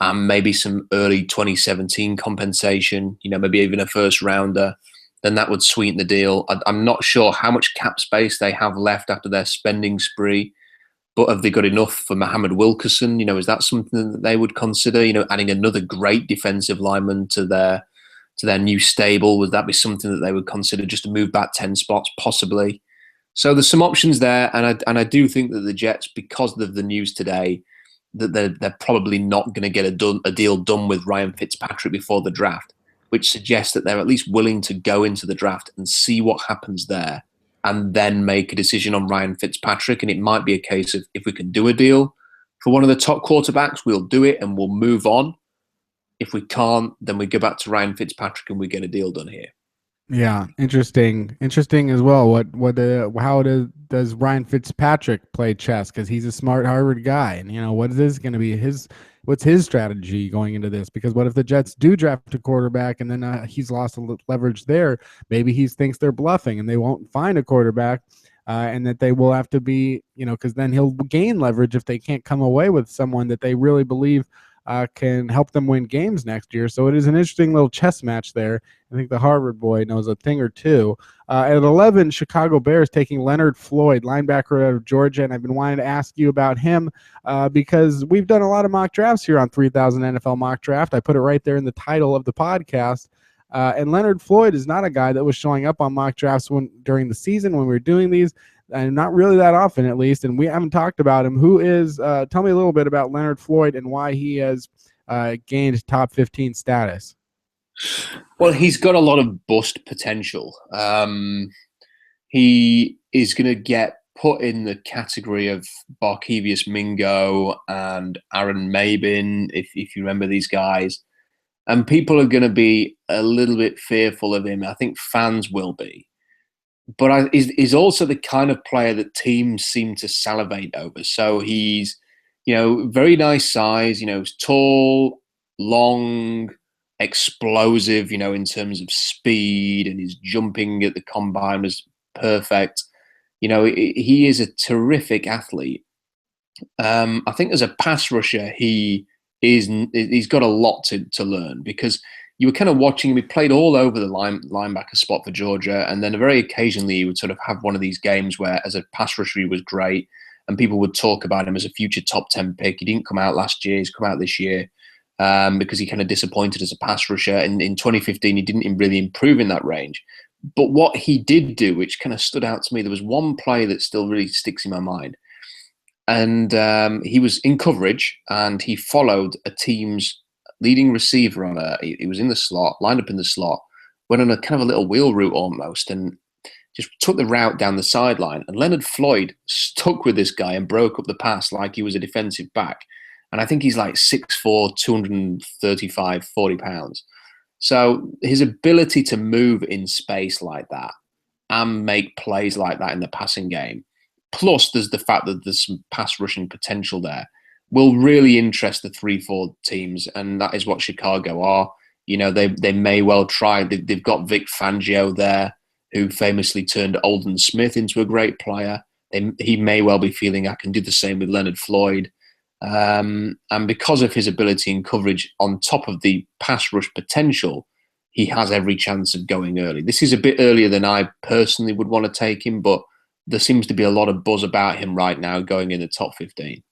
and maybe some early 2017 compensation, maybe even a first-rounder, then that would sweeten the deal. I'm not sure how much cap space they have left after their spending spree, but have they got enough for Muhammad Wilkerson? Is that something that they would consider? Adding another great defensive lineman to their new stable, would that be something that they would consider just to move back 10 spots, possibly? So there's some options there, and I do think that the Jets, because of the news today, that they're probably not going to get a deal done with Ryan Fitzpatrick before the draft, which suggests that they're at least willing to go into the draft and see what happens there and then make a decision on Ryan Fitzpatrick. And it might be a case of, if we can do a deal, for one of the top quarterbacks, we'll do it and we'll move on. If we can't, then we go back to Ryan Fitzpatrick and we get a deal done here. Yeah, interesting as well. Does Ryan Fitzpatrick play chess? Because he's a smart Harvard guy, and what is this going to be what's his strategy going into this? Because what if the Jets do draft a quarterback and then he's lost a leverage there? Maybe he thinks they're bluffing and they won't find a quarterback, and that they will have to be, because then he'll gain leverage if they can't come away with someone that they really believe can help them win games next year. So it is an interesting little chess match there. I think the Harvard boy knows a thing or two. At 11, Chicago Bears taking Leonard Floyd, linebacker out of Georgia, and I've been wanting to ask you about him because we've done a lot of mock drafts here on 3000 NFL Mock Draft. I put it right there in the title of the podcast. And Leonard Floyd is not a guy that was showing up on mock drafts during the season when we were doing these, and not really that often, at least, and we haven't talked about him. Who is, tell me a little bit about Leonard Floyd and why he has gained top 15 status. Well, he's got a lot of bust potential. He is going to get put in the category of Barkevius Mingo and Aaron Mabin, if you remember these guys. And people are going to be a little bit fearful of him. I think fans will be. But he's also the kind of player that teams seem to salivate over. So he's, very nice size, he's tall, long, explosive, in terms of speed, and his jumping at the combine was perfect. He is a terrific athlete. I think as a pass rusher, he's got a lot to learn, because you were kind of watching him. He played all over the linebacker spot for Georgia, and then very occasionally he would sort of have one of these games where as a pass rusher he was great, and people would talk about him as a future top 10 pick. He didn't come out last year. He's come out this year because he kind of disappointed as a pass rusher. And in 2015, he didn't really improve in that range. But what he did do, which kind of stood out to me, there was one play that still really sticks in my mind. And he was in coverage, and he followed a team's leading receiver he was in the slot, lined up in the slot, went on a kind of a little wheel route almost, and just took the route down the sideline. And Leonard Floyd stuck with this guy and broke up the pass like he was a defensive back. And I think he's like 6'4", 235, 40 pounds. So his ability to move in space like that and make plays like that in the passing game, plus there's the fact that there's some pass rushing potential there, will really interest the 3-4 teams, and that is what Chicago are. They may well try. They've got Vic Fangio there, who famously turned Alden Smith into a great player. He may well be feeling I can do the same with Leonard Floyd. And because of his ability in coverage on top of the pass rush potential, he has every chance of going early. This is a bit earlier than I personally would want to take him, but there seems to be a lot of buzz about him right now going in the top 15.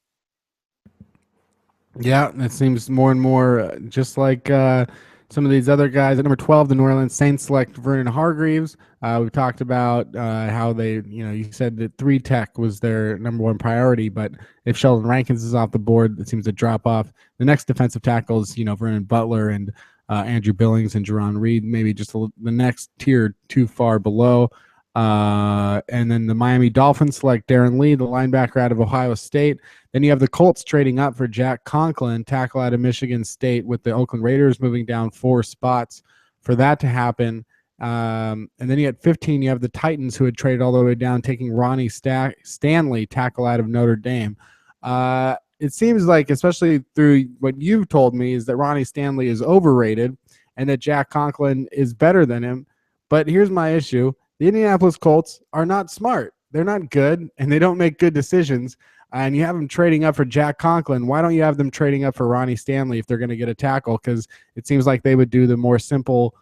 Yeah, it seems more and more just like some of these other guys. At number 12, the New Orleans Saints select Vernon Hargreaves. We've talked about how they, you said that 3 tech was their number one priority, but if Sheldon Rankins is off the board, it seems to drop off. The next defensive tackles, Vernon Butler and Andrew Billings and Jerron Reed, maybe just the next tier too far below. And then the Miami Dolphins select Darren Lee, the linebacker out of Ohio State. Then you have the Colts trading up for Jack Conklin, tackle out of Michigan State, with the Oakland Raiders moving down 4 spots for that to happen. And then you had 15, you have the Titans, who had traded all the way down, taking Ronnie Stanley, tackle out of Notre Dame. It seems like, especially through what you've told me, is that Ronnie Stanley is overrated and that Jack Conklin is better than him. But here's my issue. The Indianapolis Colts are not smart. They're not good, and they don't make good decisions. And you have them trading up for Jack Conklin. Why don't you have them trading up for Ronnie Stanley if they're going to get a tackle? Because it seems like they would do the more simple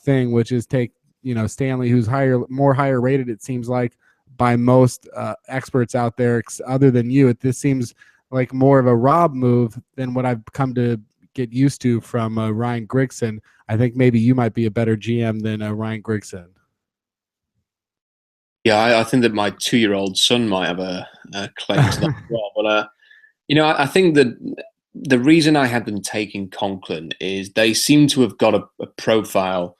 thing, which is take Stanley, who's more higher rated, it seems like, by most experts out there other than you. This seems like more of a Rob move than what I've come to get used to from Ryan Grigson. I think maybe you might be a better GM than Ryan Grigson. Yeah, I think that my 2-year-old son might have a claim to that as well. But, I think that the reason I had them taking Conklin is they seem to have got a profile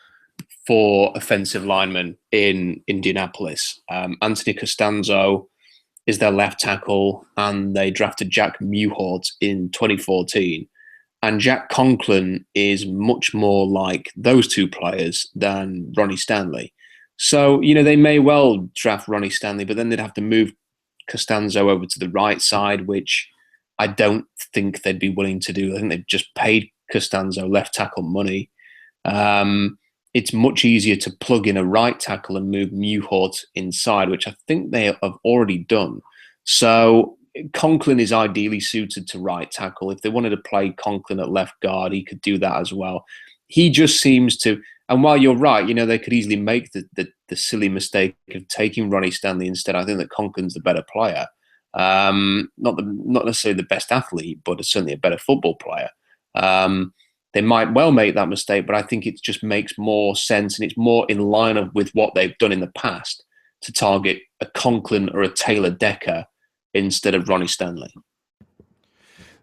for offensive linemen in Indianapolis. Anthony Costanzo is their left tackle, and they drafted Jack Mewhort in 2014. And Jack Conklin is much more like those two players than Ronnie Stanley. So, they may well draft Ronnie Stanley, but then they'd have to move Costanzo over to the right side, which I don't think they'd be willing to do. I think they've just paid Costanzo left tackle money. It's much easier to plug in a right tackle and move Mewhort inside, which I think they have already done. So Conklin is ideally suited to right tackle. If they wanted to play Conklin at left guard, he could do that as well. He just seems to, and while you're right, they could easily make the silly mistake of taking Ronnie Stanley instead. I think that Conklin's the better player. Not necessarily the best athlete, but certainly a better football player. They might well make that mistake, but I think it just makes more sense and it's more in line with what they've done in the past to target a Conklin or a Taylor Decker instead of Ronnie Stanley.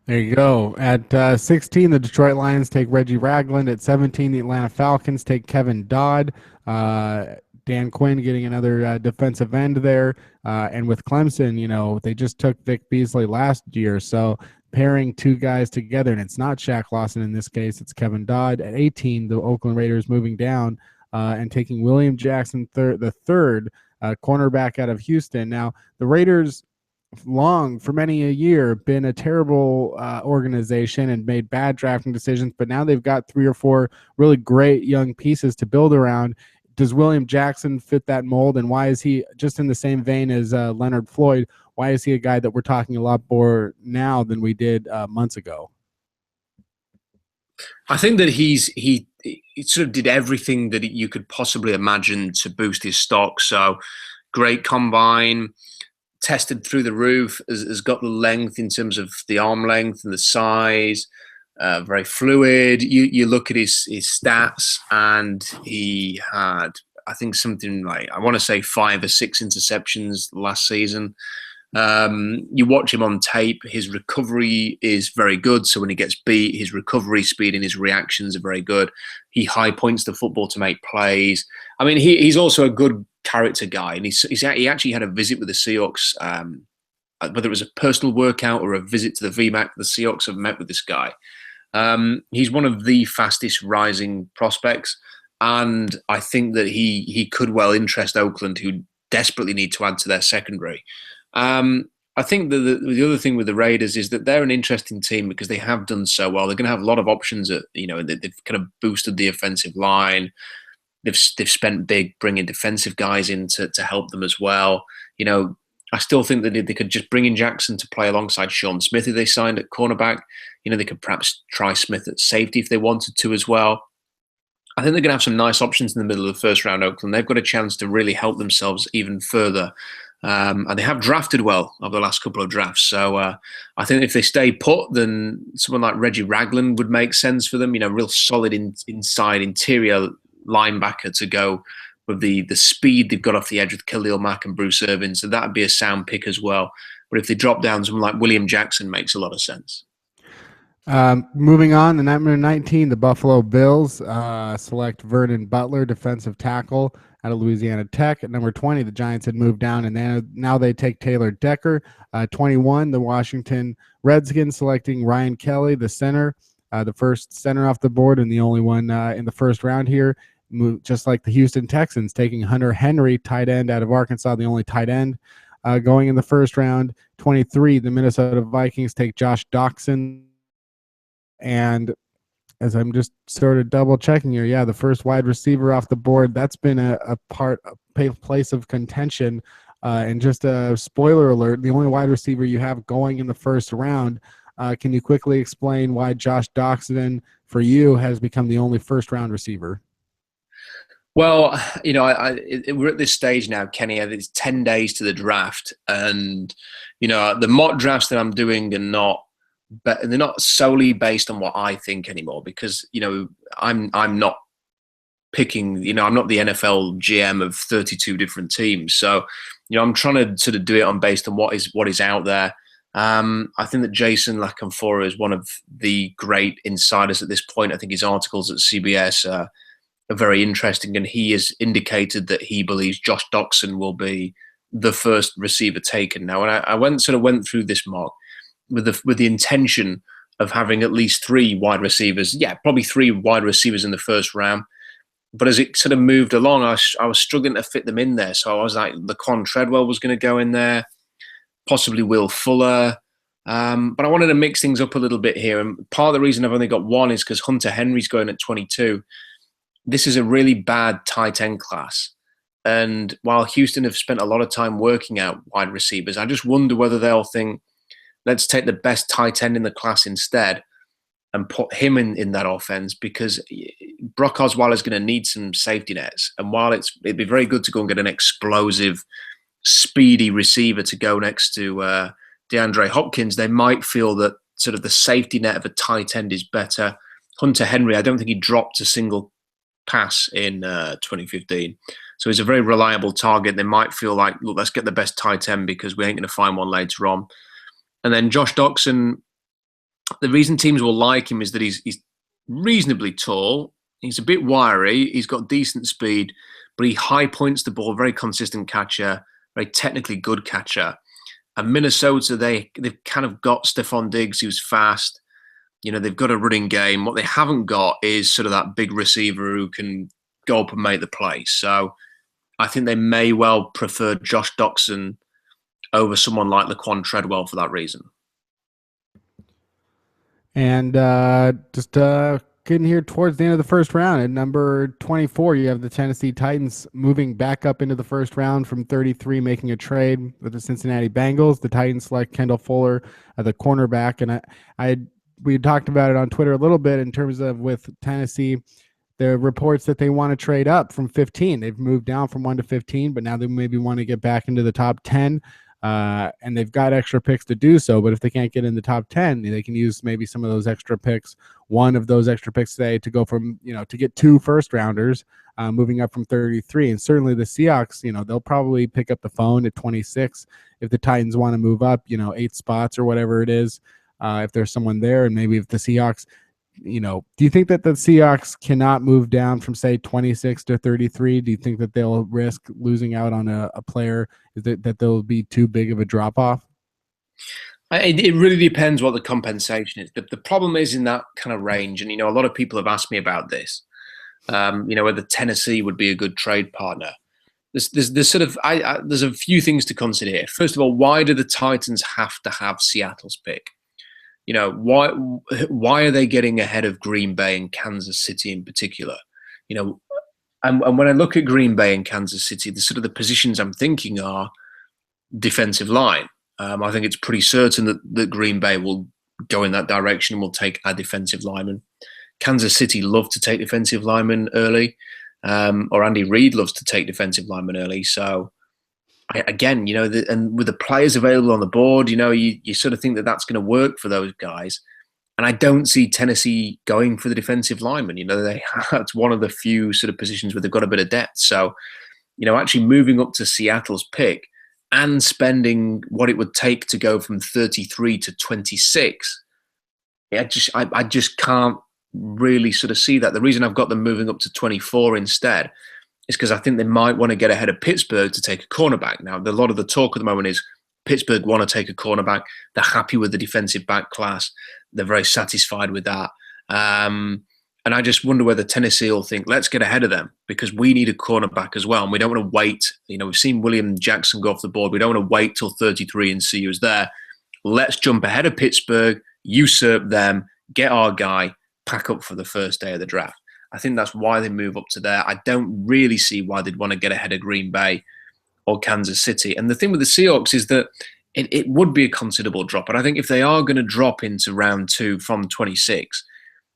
There you go. At 16, the Detroit Lions take Reggie Ragland. At 17, the Atlanta Falcons take Kevin Dodd. Dan Quinn getting another defensive end there. And with Clemson, they just took Vic Beasley last year. So pairing two guys together, and it's not Shaq Lawson in this case, it's Kevin Dodd. At 18, the Oakland Raiders moving down and taking William Jackson the third, cornerback out of Houston. Now, the Raiders for many a year been a terrible organization and made bad drafting decisions, but now they've got 3 or 4 really great young pieces to build around. Does William Jackson fit that mold, and why is he, just in the same vein as Leonard Floyd, why is he a guy that we're talking a lot more now than we did months ago? I think that he sort of did everything that you could possibly imagine to boost his stock. So great combine, tested through the roof, has got the length in terms of the arm length and the size, very fluid. You look at his stats, and he had, I think, something like, I want to say 5 or 6 interceptions last season. You watch him on tape, his recovery is very good. So when he gets beat, his recovery speed and his reactions are very good. He high points the football to make plays. I mean, he's also a good character guy, and he actually had a visit with the Seahawks, whether it was a personal workout or a visit to the VMAC. The Seahawks have met with this guy. He's one of the fastest rising prospects, and I think that he could well interest Oakland, who desperately need to add to their secondary. I think the other thing with the Raiders is that they're an interesting team because they have done so well. They're going to have a lot of options. They've kind of boosted the offensive line. They've spent big bringing defensive guys in to help them as well. I still think that they could just bring in Jackson to play alongside Sean Smith if they signed at cornerback. They could perhaps try Smith at safety if they wanted to as well. I think they're going to have some nice options in the middle of the first round, Oakland. They've got a chance to really help themselves even further. And they have drafted well over the last couple of drafts. So I think if they stay put, then someone like Reggie Ragland would make sense for them. Real solid inside interior linebacker to go with the speed they've got off the edge with Khalil Mack and Bruce Irvin. So that would be a sound pick as well. But if they drop down, someone like William Jackson makes a lot of sense. Moving on, the number 19, the Buffalo Bills select Vernon Butler, defensive tackle out of Louisiana Tech. At number 20, the Giants had moved down, and now they take Taylor Decker. 21, the Washington Redskins selecting Ryan Kelly, the center, the first center off the board and the only one in the first round here. Just like the Houston Texans taking Hunter Henry, tight end out of Arkansas, the only tight end going in the first round. 23, the Minnesota Vikings take Josh Doxson. And as I'm just sort of double checking here, the first wide receiver off the board, that's been a place of contention. And just a spoiler alert, the only wide receiver you have going in the first round. Can you quickly explain why Josh Doxson, for you, has become the only first round receiver? Well, we're at this stage now, Kenny. It's 10 days to the draft, and the mock drafts that I'm doing are not. But they're not solely based on what I think anymore, because I'm not picking. I'm not the NFL GM of 32 different teams. So I'm trying to sort of do it based on what is out there. I think that Jason LaCanfora is one of the great insiders at this point. I think his articles at CBS are very interesting, and he has indicated that he believes Josh Doxson will be the first receiver taken. Now, and I went through this mock with the intention of having at least 3 wide receivers. Yeah, probably 3 wide receivers in the first round. But as it sort of moved along, I was struggling to fit them in there. So I was like, Laquan Treadwell was going to go in there, possibly Will Fuller. But I wanted to mix things up a little bit here. And part of the reason I've only got 1 is because Hunter Henry's going at 22. This is a really bad tight end class. And while Houston have spent a lot of time working out wide receivers, I just wonder whether they'll think, let's take the best tight end in the class instead and put him in that offense, because Brock Osweiler is going to need some safety nets. And while it'd be very good to go and get an explosive, speedy receiver to go next to DeAndre Hopkins, they might feel that sort of the safety net of a tight end is better. Hunter Henry, I don't think he dropped a single pass in 2015. So he's a very reliable target. They might feel like, look, let's get the best tight end because we ain't going to find one later on. And then Josh Doxson, the reason teams will like him is that he's reasonably tall. He's a bit wiry. He's got decent speed, but he high points the ball, very consistent catcher, very technically good catcher. And Minnesota, they've kind of got Stephon Diggs, who's fast. You know, they've got a running game. What they haven't got is sort of that big receiver who can go up and make the play. So I think they may well prefer Josh Doxson over someone like Laquan Treadwell for that reason. And just getting here towards the end of the first round, at number 24, you have the Tennessee Titans moving back up into the first round from 33, making a trade with the Cincinnati Bengals. The Titans select Kendall Fuller at the cornerback, and we talked about it on Twitter a little bit in terms of with Tennessee, the reports that they want to trade up from 15. They've moved down from 1 to 15, but now they maybe want to get back into the top 10. And they've got extra picks to do so, but if they can't get in the top 10, they can use maybe some of those extra picks, one of those extra picks today, to go from, to get 2 first rounders, moving up from 33. And certainly the Seahawks, they'll probably pick up the phone at 26 if the Titans want to move up, 8 spots or whatever it is, if there's someone there. And maybe if the Seahawks, do you think that the Seahawks cannot move down from, say, 26 to 33? Do you think that they'll risk losing out on a player? Is that they'll be too big of a drop-off? It really depends what the compensation is. The problem is in that kind of range, and, a lot of people have asked me about this, whether Tennessee would be a good trade partner. There's a few things to consider here. First of all, why do the Titans have to have Seattle's pick? Why are they getting ahead of Green Bay and Kansas City in particular? And when I look at Green Bay and Kansas City, the positions I'm thinking are defensive line. I think it's pretty certain that Green Bay will go in that direction and will take a defensive lineman. Kansas City love to take defensive linemen early, or Andy Reid loves to take defensive linemen early. So again, and with the players available on the board, you sort of think that that's going to work for those guys. And I don't see Tennessee going for the defensive lineman. That's one of the few sort of positions where they've got a bit of depth. So, actually moving up to Seattle's pick and spending what it would take to go from 33 to 26, I just can't really sort of see that. The reason I've got them moving up to 24 instead is because I think they might want to get ahead of Pittsburgh to take a cornerback. Now, a lot of the talk at the moment is Pittsburgh want to take a cornerback. They're happy with the defensive back class. They're very satisfied with that. And I just wonder whether Tennessee will think, let's get ahead of them because we need a cornerback as well. And we don't want to wait. We've seen William Jackson go off the board. We don't want to wait till 33 and see who's there. Let's jump ahead of Pittsburgh, usurp them, get our guy, pack up for the first day of the draft. I think that's why they move up to there. I don't really see why they'd want to get ahead of Green Bay or Kansas City. And the thing with the Seahawks is that it would be a considerable drop. And I think if they are going to drop into round 2 from 26,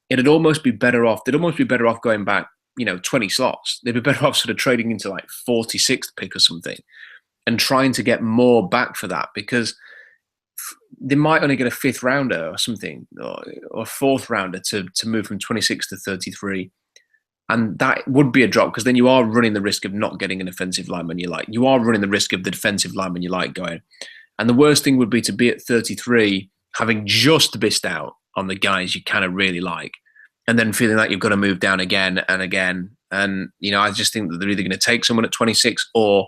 it'd almost be better off. They'd almost be better off going back, 20 slots. They'd be better off sort of trading into like 46th pick or something and trying to get more back for that, because they might only get a 5th rounder or something, or a 4th rounder to move from 26 to 33. And that would be a drop, because then you are running the risk of not getting an offensive lineman you like. You are running the risk of the defensive lineman you like going. And the worst thing would be to be at 33, having just missed out on the guys you kind of really like, and then feeling like you've got to move down again and again. And, I just think that they're either going to take someone at 26 or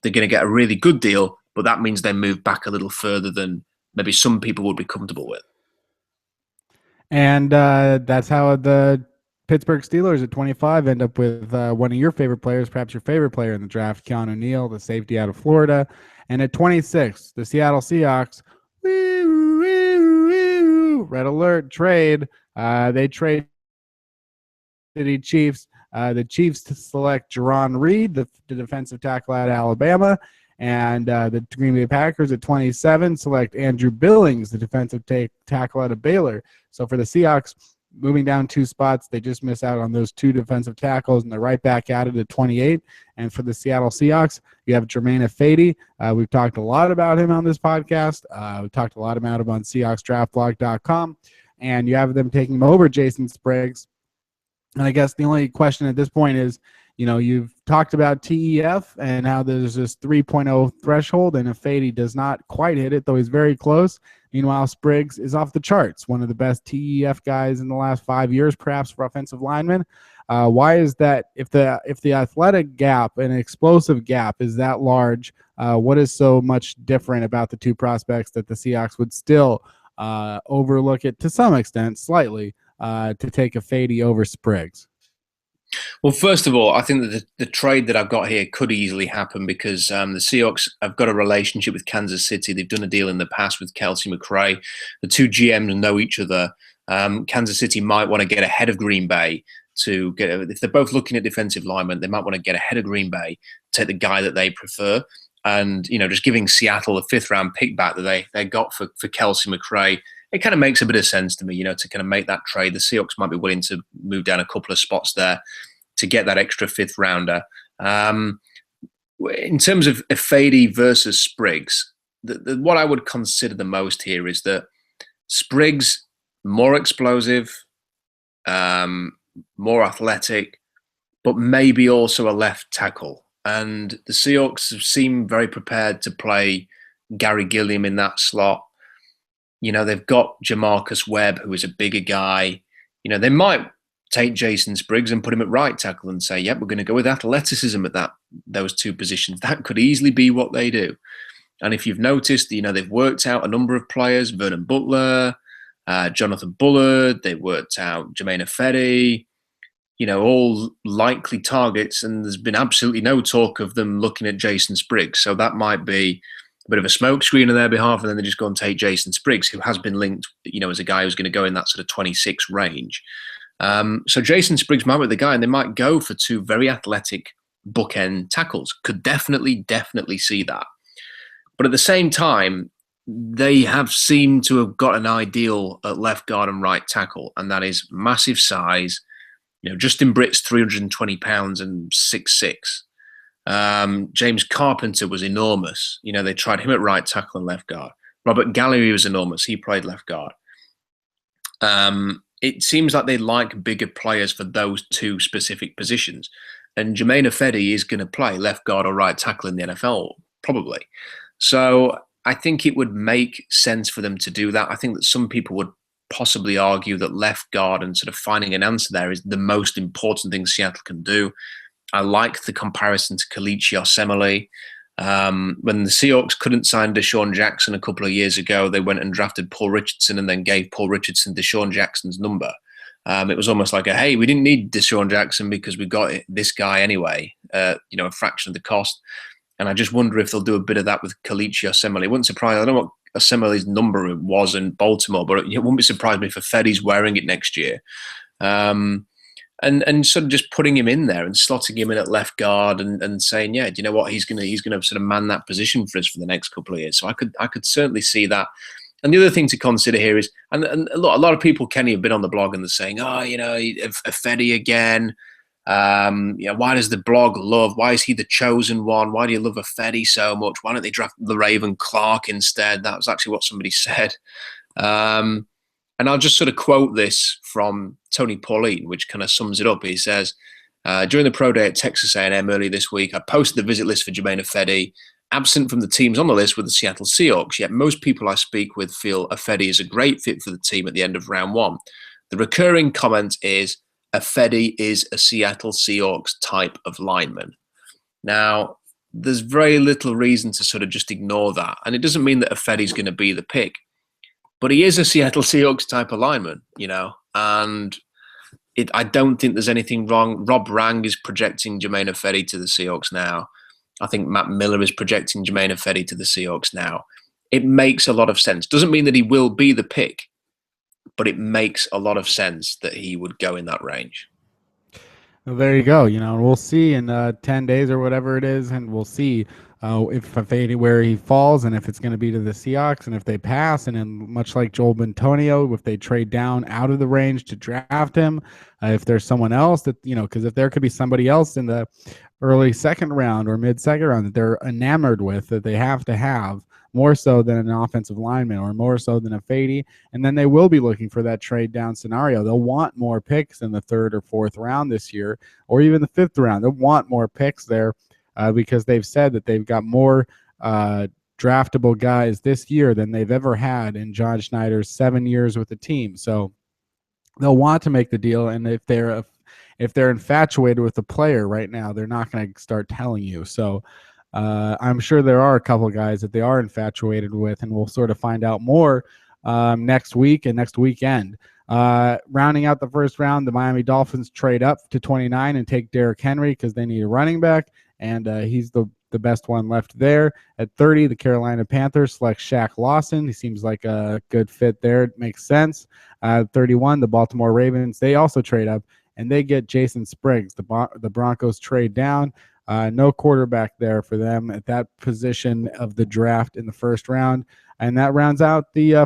they're going to get a really good deal, but that means they move back a little further than maybe some people would be comfortable with. And that's how the Pittsburgh Steelers at 25 end up with one of your favorite players, perhaps your favorite player in the draft, Keanu Neal, the safety out of Florida. And at 26, the Seattle Seahawks, red alert, trade. They trade City Chiefs. The Chiefs to select Jerron Reed, the defensive tackle out of Alabama. And the Green Bay Packers at 27 select Andrew Billings, the defensive tackle out of Baylor. So for the Seahawks, moving down 2 spots, they just miss out on those 2 defensive tackles, and they're right back at it at 28. And for the Seattle Seahawks, you have Germain Ifedi. We've talked a lot about him on this podcast. We've talked a lot about him on SeahawksDraftBlog.com. And you have them taking him over Jason Spriggs. And I guess the only question at this point is, you've talked about TEF and how there's this 3.0 threshold, and Ifedi does not quite hit it, though he's very close. Meanwhile, Spriggs is off the charts, one of the best TEF guys in the last 5 years, perhaps, for offensive linemen. Why is that? If the athletic gap and explosive gap is that large, what is so much different about the 2 prospects that the Seahawks would still overlook it to some extent, slightly, to take Ifedi over Spriggs? Well, first of all, I think that the trade that I've got here could easily happen because the Seahawks have got a relationship with Kansas City. They've done a deal in the past with Kelsey McRae. The 2 GMs know each other. Kansas City might want to get ahead of Green Bay to get. If they're both looking at defensive linemen, they might want to get ahead of Green Bay, take the guy that they prefer, and just giving Seattle the 5th round pick back that they got for Kelsey McRae. It kind of makes a bit of sense to me, to kind of make that trade. The Seahawks might be willing to move down a couple of spots there to get that extra 5th rounder. In terms of Ifedi versus Spriggs, what I would consider the most here is that Spriggs, more explosive, more athletic, but maybe also a left tackle. And the Seahawks seem very prepared to play Gary Gilliam in that slot. They've got Jamarcus Webb, who is a bigger guy. They might take Jason Spriggs and put him at right tackle and say, yep, we're going to go with athleticism at those 2 positions. That could easily be what they do. And if you've noticed, they've worked out a number of players, Vernon Butler, Jonathan Bullard, they've worked out Germain Ifedi, all likely targets, and there's been absolutely no talk of them looking at Jason Spriggs. So that might be a bit of a smokescreen on their behalf, and then they just go and take Jason Spriggs, who has been linked, as a guy who's going to go in that sort of 26 range. So Jason Spriggs might be the guy, and they might go for 2 very athletic bookend tackles. Could definitely see that. But at the same time, they have seemed to have got an ideal at left guard and right tackle, and that is massive size. Justin Britt's 320 pounds and 6'6". James Carpenter was enormous. They tried him at right tackle and left guard. Robert Gallery was enormous. He played left guard. It seems like they like bigger players for those 2 specific positions. And Germain Ifedi is going to play left guard or right tackle in the NFL, probably. So I think it would make sense for them to do that. I think that some people would possibly argue that left guard and sort of finding an answer there is the most important thing Seattle can do. I like the comparison to Kalichi Osemele. When the Seahawks couldn't sign Deshaun Jackson a couple of years ago, they went and drafted Paul Richardson and then gave Paul Richardson Deshaun Jackson's number. It was almost like hey, we didn't need Deshaun Jackson because we got this guy anyway, a fraction of the cost. And I just wonder if they'll do a bit of that with Kalichi Osemele. It wouldn't surprise me. I don't know what Osemele's number was in Baltimore, but it wouldn't be surprised me if Ifedi's wearing it next year. And sort of just putting him in there and slotting him in at left guard and saying, yeah, do you know what, he's gonna sort of man that position for us for the next couple of years. So I could certainly see that. And the other thing to consider here is, and a lot of people, Kenny, have been on the blog and they're saying, Ifedi again. Why does the blog love? Why is he the chosen one? Why do you love Ifedi so much? Why don't they draft Raven Clark instead? That was actually what somebody said. And I'll just sort of quote this from Tony Pauline, which kind of sums it up. He says, during the pro day at Texas A&M earlier this week, I posted the visit list for Germain Ifedi. Absent from the teams on the list were the Seattle Seahawks, yet most people I speak with feel Ifedi is a great fit for the team at the end of round 1. The recurring comment is, Ifedi is a Seattle Seahawks type of lineman. Now, there's very little reason to sort of just ignore that. And it doesn't mean that Ifedi's going to be the pick, but he is a Seattle Seahawks type of lineman, and I don't think there's anything wrong. Rob Rang is projecting Jermaine Ifedi to the Seahawks now. I think Matt Miller is projecting Jermaine Ifedi to the Seahawks now. It makes a lot of sense. Doesn't mean that he will be the pick, but it makes a lot of sense that he would go in that range. Well, there you go. We'll see in 10 days or whatever it is, and we'll see if where he falls, and if it's going to be to the Seahawks, and if they pass, and then much like Joel Bentonio, if they trade down out of the range to draft him, if there's someone else that because if there could be somebody else in the early second round or mid second round that they're enamored with, that they have to have more so than an offensive lineman or more so than a Fady, and then they will be looking for that trade down scenario. They'll want more picks in the third or fourth round this year, or even the fifth round. They'll want more picks there because they've said that they've got more draftable guys this year than they've ever had in John Schneider's 7 years with the team. So they'll want to make the deal, and if they're infatuated with the player right now, they're not going to start telling you. So I'm sure there are a couple of guys that they are infatuated with, and we'll sort of find out more next week and next weekend. Rounding out the first round, the Miami Dolphins trade up to 29 and take Derrick Henry because they need a running back, and he's the best one left there. At 30, the Carolina Panthers select Shaq Lawson. He seems like a good fit there. It makes sense. 31, the Baltimore Ravens, they also trade up, and they get Jason Spriggs. The Broncos trade down. No quarterback there for them at that position of the draft in the first round, and that rounds out the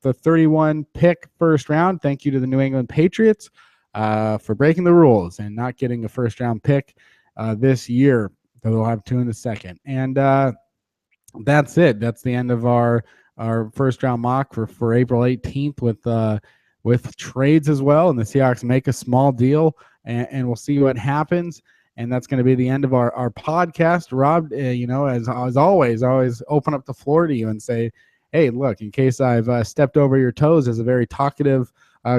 31 pick first round. Thank you to the New England Patriots for breaking the rules and not getting a first round pick this year. They'll have 2 in the second, and that's it. That's the end of our first round mock for April 18th with trades as well, and the Seahawks make a small deal, and we'll see what happens. And that's going to be the end of our podcast. Rob, as always, I always open up the floor to you and say, hey, look, in case I've stepped over your toes as a very talkative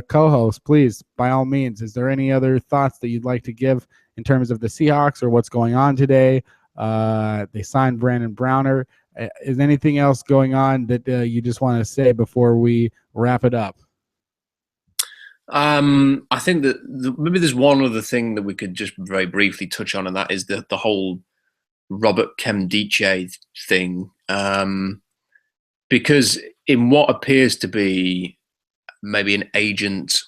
co-host, please, by all means, is there any other thoughts that you'd like to give in terms of the Seahawks or what's going on today? They signed Brandon Browner. Is anything else going on that you just want to say before we wrap it up? I think that maybe there's one other thing that we could just very briefly touch on, and that is the whole Robert Nkemdiche thing. Because in what appears to be maybe an agent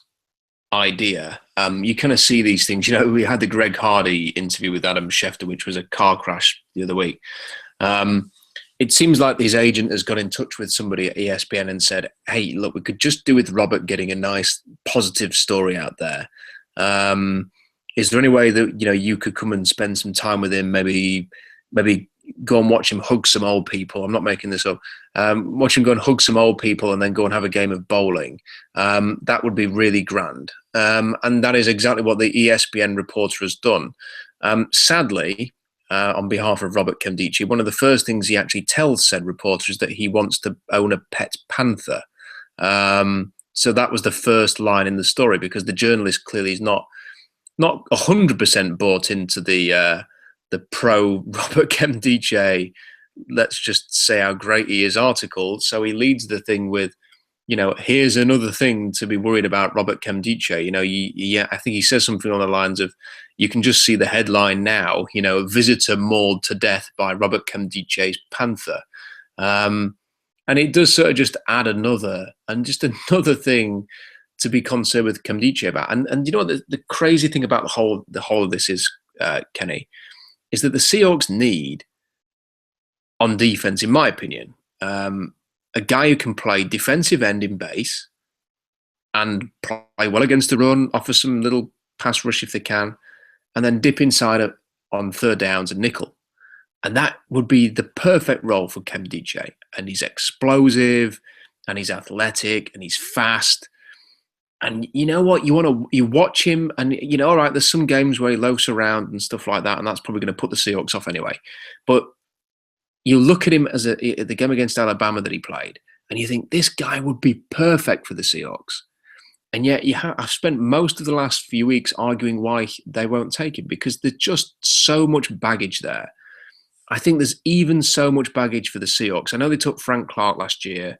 idea, you kind of see these things. We had the Greg Hardy interview with Adam Schefter, which was a car crash the other week. It seems like his agent has got in touch with somebody at ESPN and said, hey, look, we could just do with Robert getting a nice positive story out there. Is there any way that, you could come and spend some time with him, maybe go and watch him hug some old people? I'm not making this up. Watch him go and hug some old people and then go and have a game of bowling. That would be really grand. And that is exactly what the ESPN reporter has done. Sadly, on behalf of Robert Nkemdiche, one of the first things he actually tells said reporter is that he wants to own a pet panther. So that was the first line in the story, because the journalist clearly is not 100% bought into the pro Robert Nkemdiche, let's just say how great he is article. So he leads the thing with, here's another thing to be worried about Robert Nkemdiche. I think he says something on the lines of, you can just see the headline now, visitor mauled to death by Robert Nkemdiche's panther. And it does sort of just add another thing to be concerned with Nkemdiche about. And what the crazy thing about the whole of this is, Kenny, is that the Seahawks need, on defense, in my opinion, a guy who can play defensive end in base and play well against the run, offer some little pass rush if they can, and then dip inside on third downs and nickel. And that would be the perfect role for Nkemdiche. And he's explosive, and he's athletic, and he's fast. And you know what? You watch him, and all right, there's some games where he loafs around and stuff like that, and that's probably going to put the Seahawks off anyway. But you look at him at the game against Alabama that he played, and you think this guy would be perfect for the Seahawks. And yet I've spent most of the last few weeks arguing why they won't take him, because there's just so much baggage there. I think there's even so much baggage for the Seahawks. I know they took Frank Clark last year.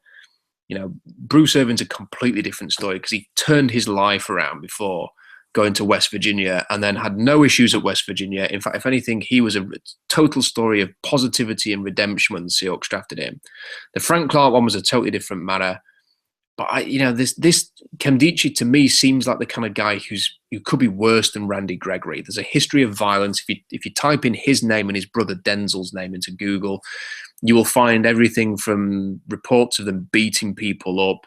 You know, Bruce Irvin's a completely different story because he turned his life around before going to West Virginia and then had no issues at West Virginia. In fact, if anything, he was a total story of positivity and redemption when the Seahawks drafted him. The Frank Clark one was a totally different matter. But this Nkemdiche to me seems like the kind of guy who could be worse than Randy Gregory. There's a history of violence. If you type in his name and his brother Denzel's name into Google, you will find everything from reports of them beating people up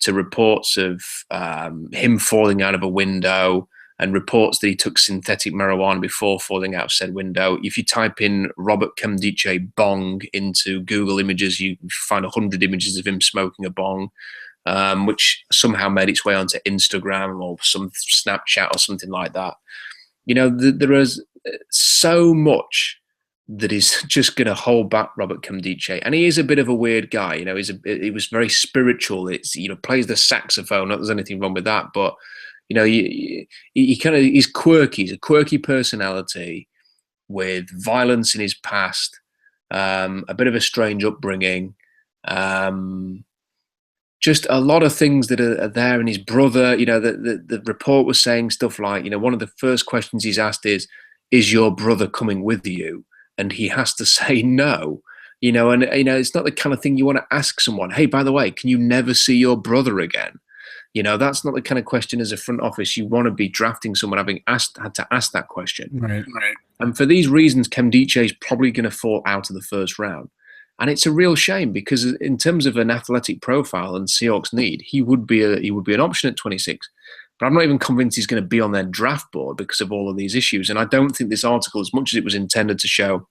to reports of him falling out of a window and reports that he took synthetic marijuana before falling out of said window. If you type in Robert Nkemdiche bong into Google Images, you find 100 images of him smoking a bong. Which somehow made its way onto Instagram or some Snapchat or something like that. You know, there is so much that is just going to hold back Robert Nkemdiche, and he is a bit of a weird guy. You know, he was very spiritual. Plays the saxophone. Not that there's anything wrong with that, but you know, he's quirky. He's a quirky personality with violence in his past, a bit of a strange upbringing. Just a lot of things that are there. And his brother, you know, the report was saying stuff like, you know, one of the first questions he's asked is your brother coming with you? And he has to say no, you know, and, you know, it's not the kind of thing you want to ask someone. Hey, by the way, can you never see your brother again? You know, that's not the kind of question as a front office you want to be drafting someone having had to ask that question. Right. And for these reasons, Nkemdiche is probably going to fall out of the first round. And it's a real shame because in terms of an athletic profile and Seahawks need, he would be an option at 26. But I'm not even convinced he's going to be on their draft board because of all of these issues. And I don't think this article, as much as it was intended to show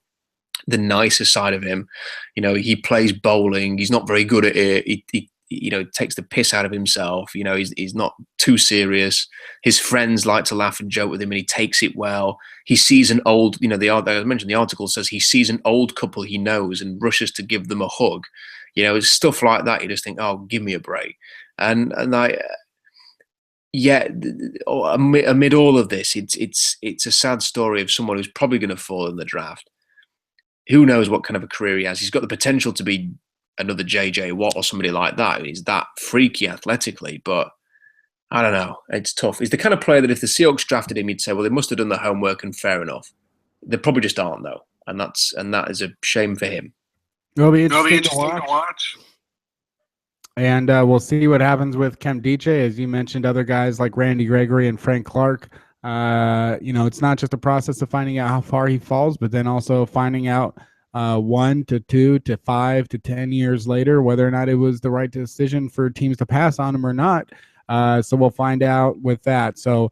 the nicer side of him, you know, he plays bowling, he's not very good at it, he you know, takes the piss out of himself, you know, he's not too serious. His friends like to laugh and joke with him and he takes it well. He sees an old, you know, I mentioned the article says he sees an old couple he knows and rushes to give them a hug. You know, it's stuff like that. You just think, oh, give me a break. And amid all of this, it's a sad story of someone who's probably going to fall in the draft. Who knows what kind of a career he has? He's got the potential to be another JJ Watt or somebody like that. He's that freaky athletically, but I don't know. It's tough. He's the kind of player that if the Seahawks drafted him, you'd say, well, they must have done the homework and fair enough. They probably just aren't though, and that is a shame for him. It'll be interesting to watch. And we'll see what happens with Nkemdiche. As you mentioned, other guys like Randy Gregory and Frank Clark. You know, it's not just a process of finding out how far he falls, but then also finding out 1 to 2 to 5 to 10 years later whether or not it was the right decision for teams to pass on him or not. So we'll find out with that. So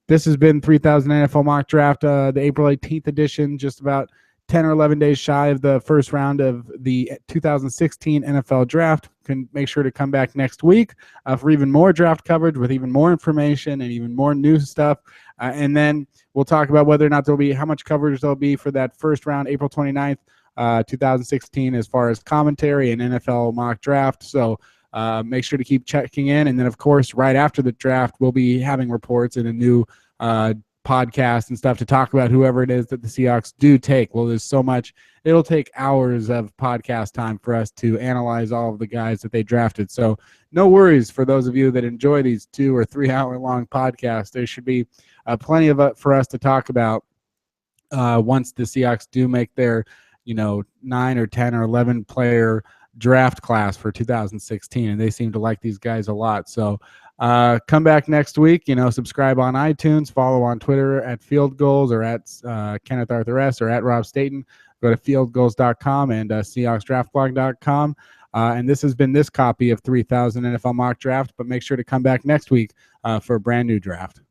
this has been 3000 NFL Mock Draft, the April 18th edition, just about 10 or 11 days shy of the first round of the 2016 NFL Draft. Can make sure to come back next week for even more draft coverage with even more information and even more new stuff. And then we'll talk about whether or not there'll be, how much coverage there'll be for that first round, April 29th, 2016, as far as commentary and NFL Mock Draft. So make sure to keep checking in. And then, of course, right after the draft, we'll be having reports and a new podcast and stuff to talk about whoever it is that the Seahawks do take. Well, there's so much. It'll take hours of podcast time for us to analyze all of the guys that they drafted. So no worries for those of you that enjoy these 2 or 3 hour long podcasts. There should be plenty of it for us to talk about once the Seahawks do make their, 9 or 10 or 11 player draft class for 2016. And they seem to like these guys a lot. So come back next week, subscribe on iTunes, follow on Twitter at Field Goals or at Kenneth Arthur S or at Rob Staten. Go to fieldgoals.com and SeahawksDraftBlog.com. And this has been this copy of 3000 NFL Mock Draft, but make sure to come back next week for a brand new draft.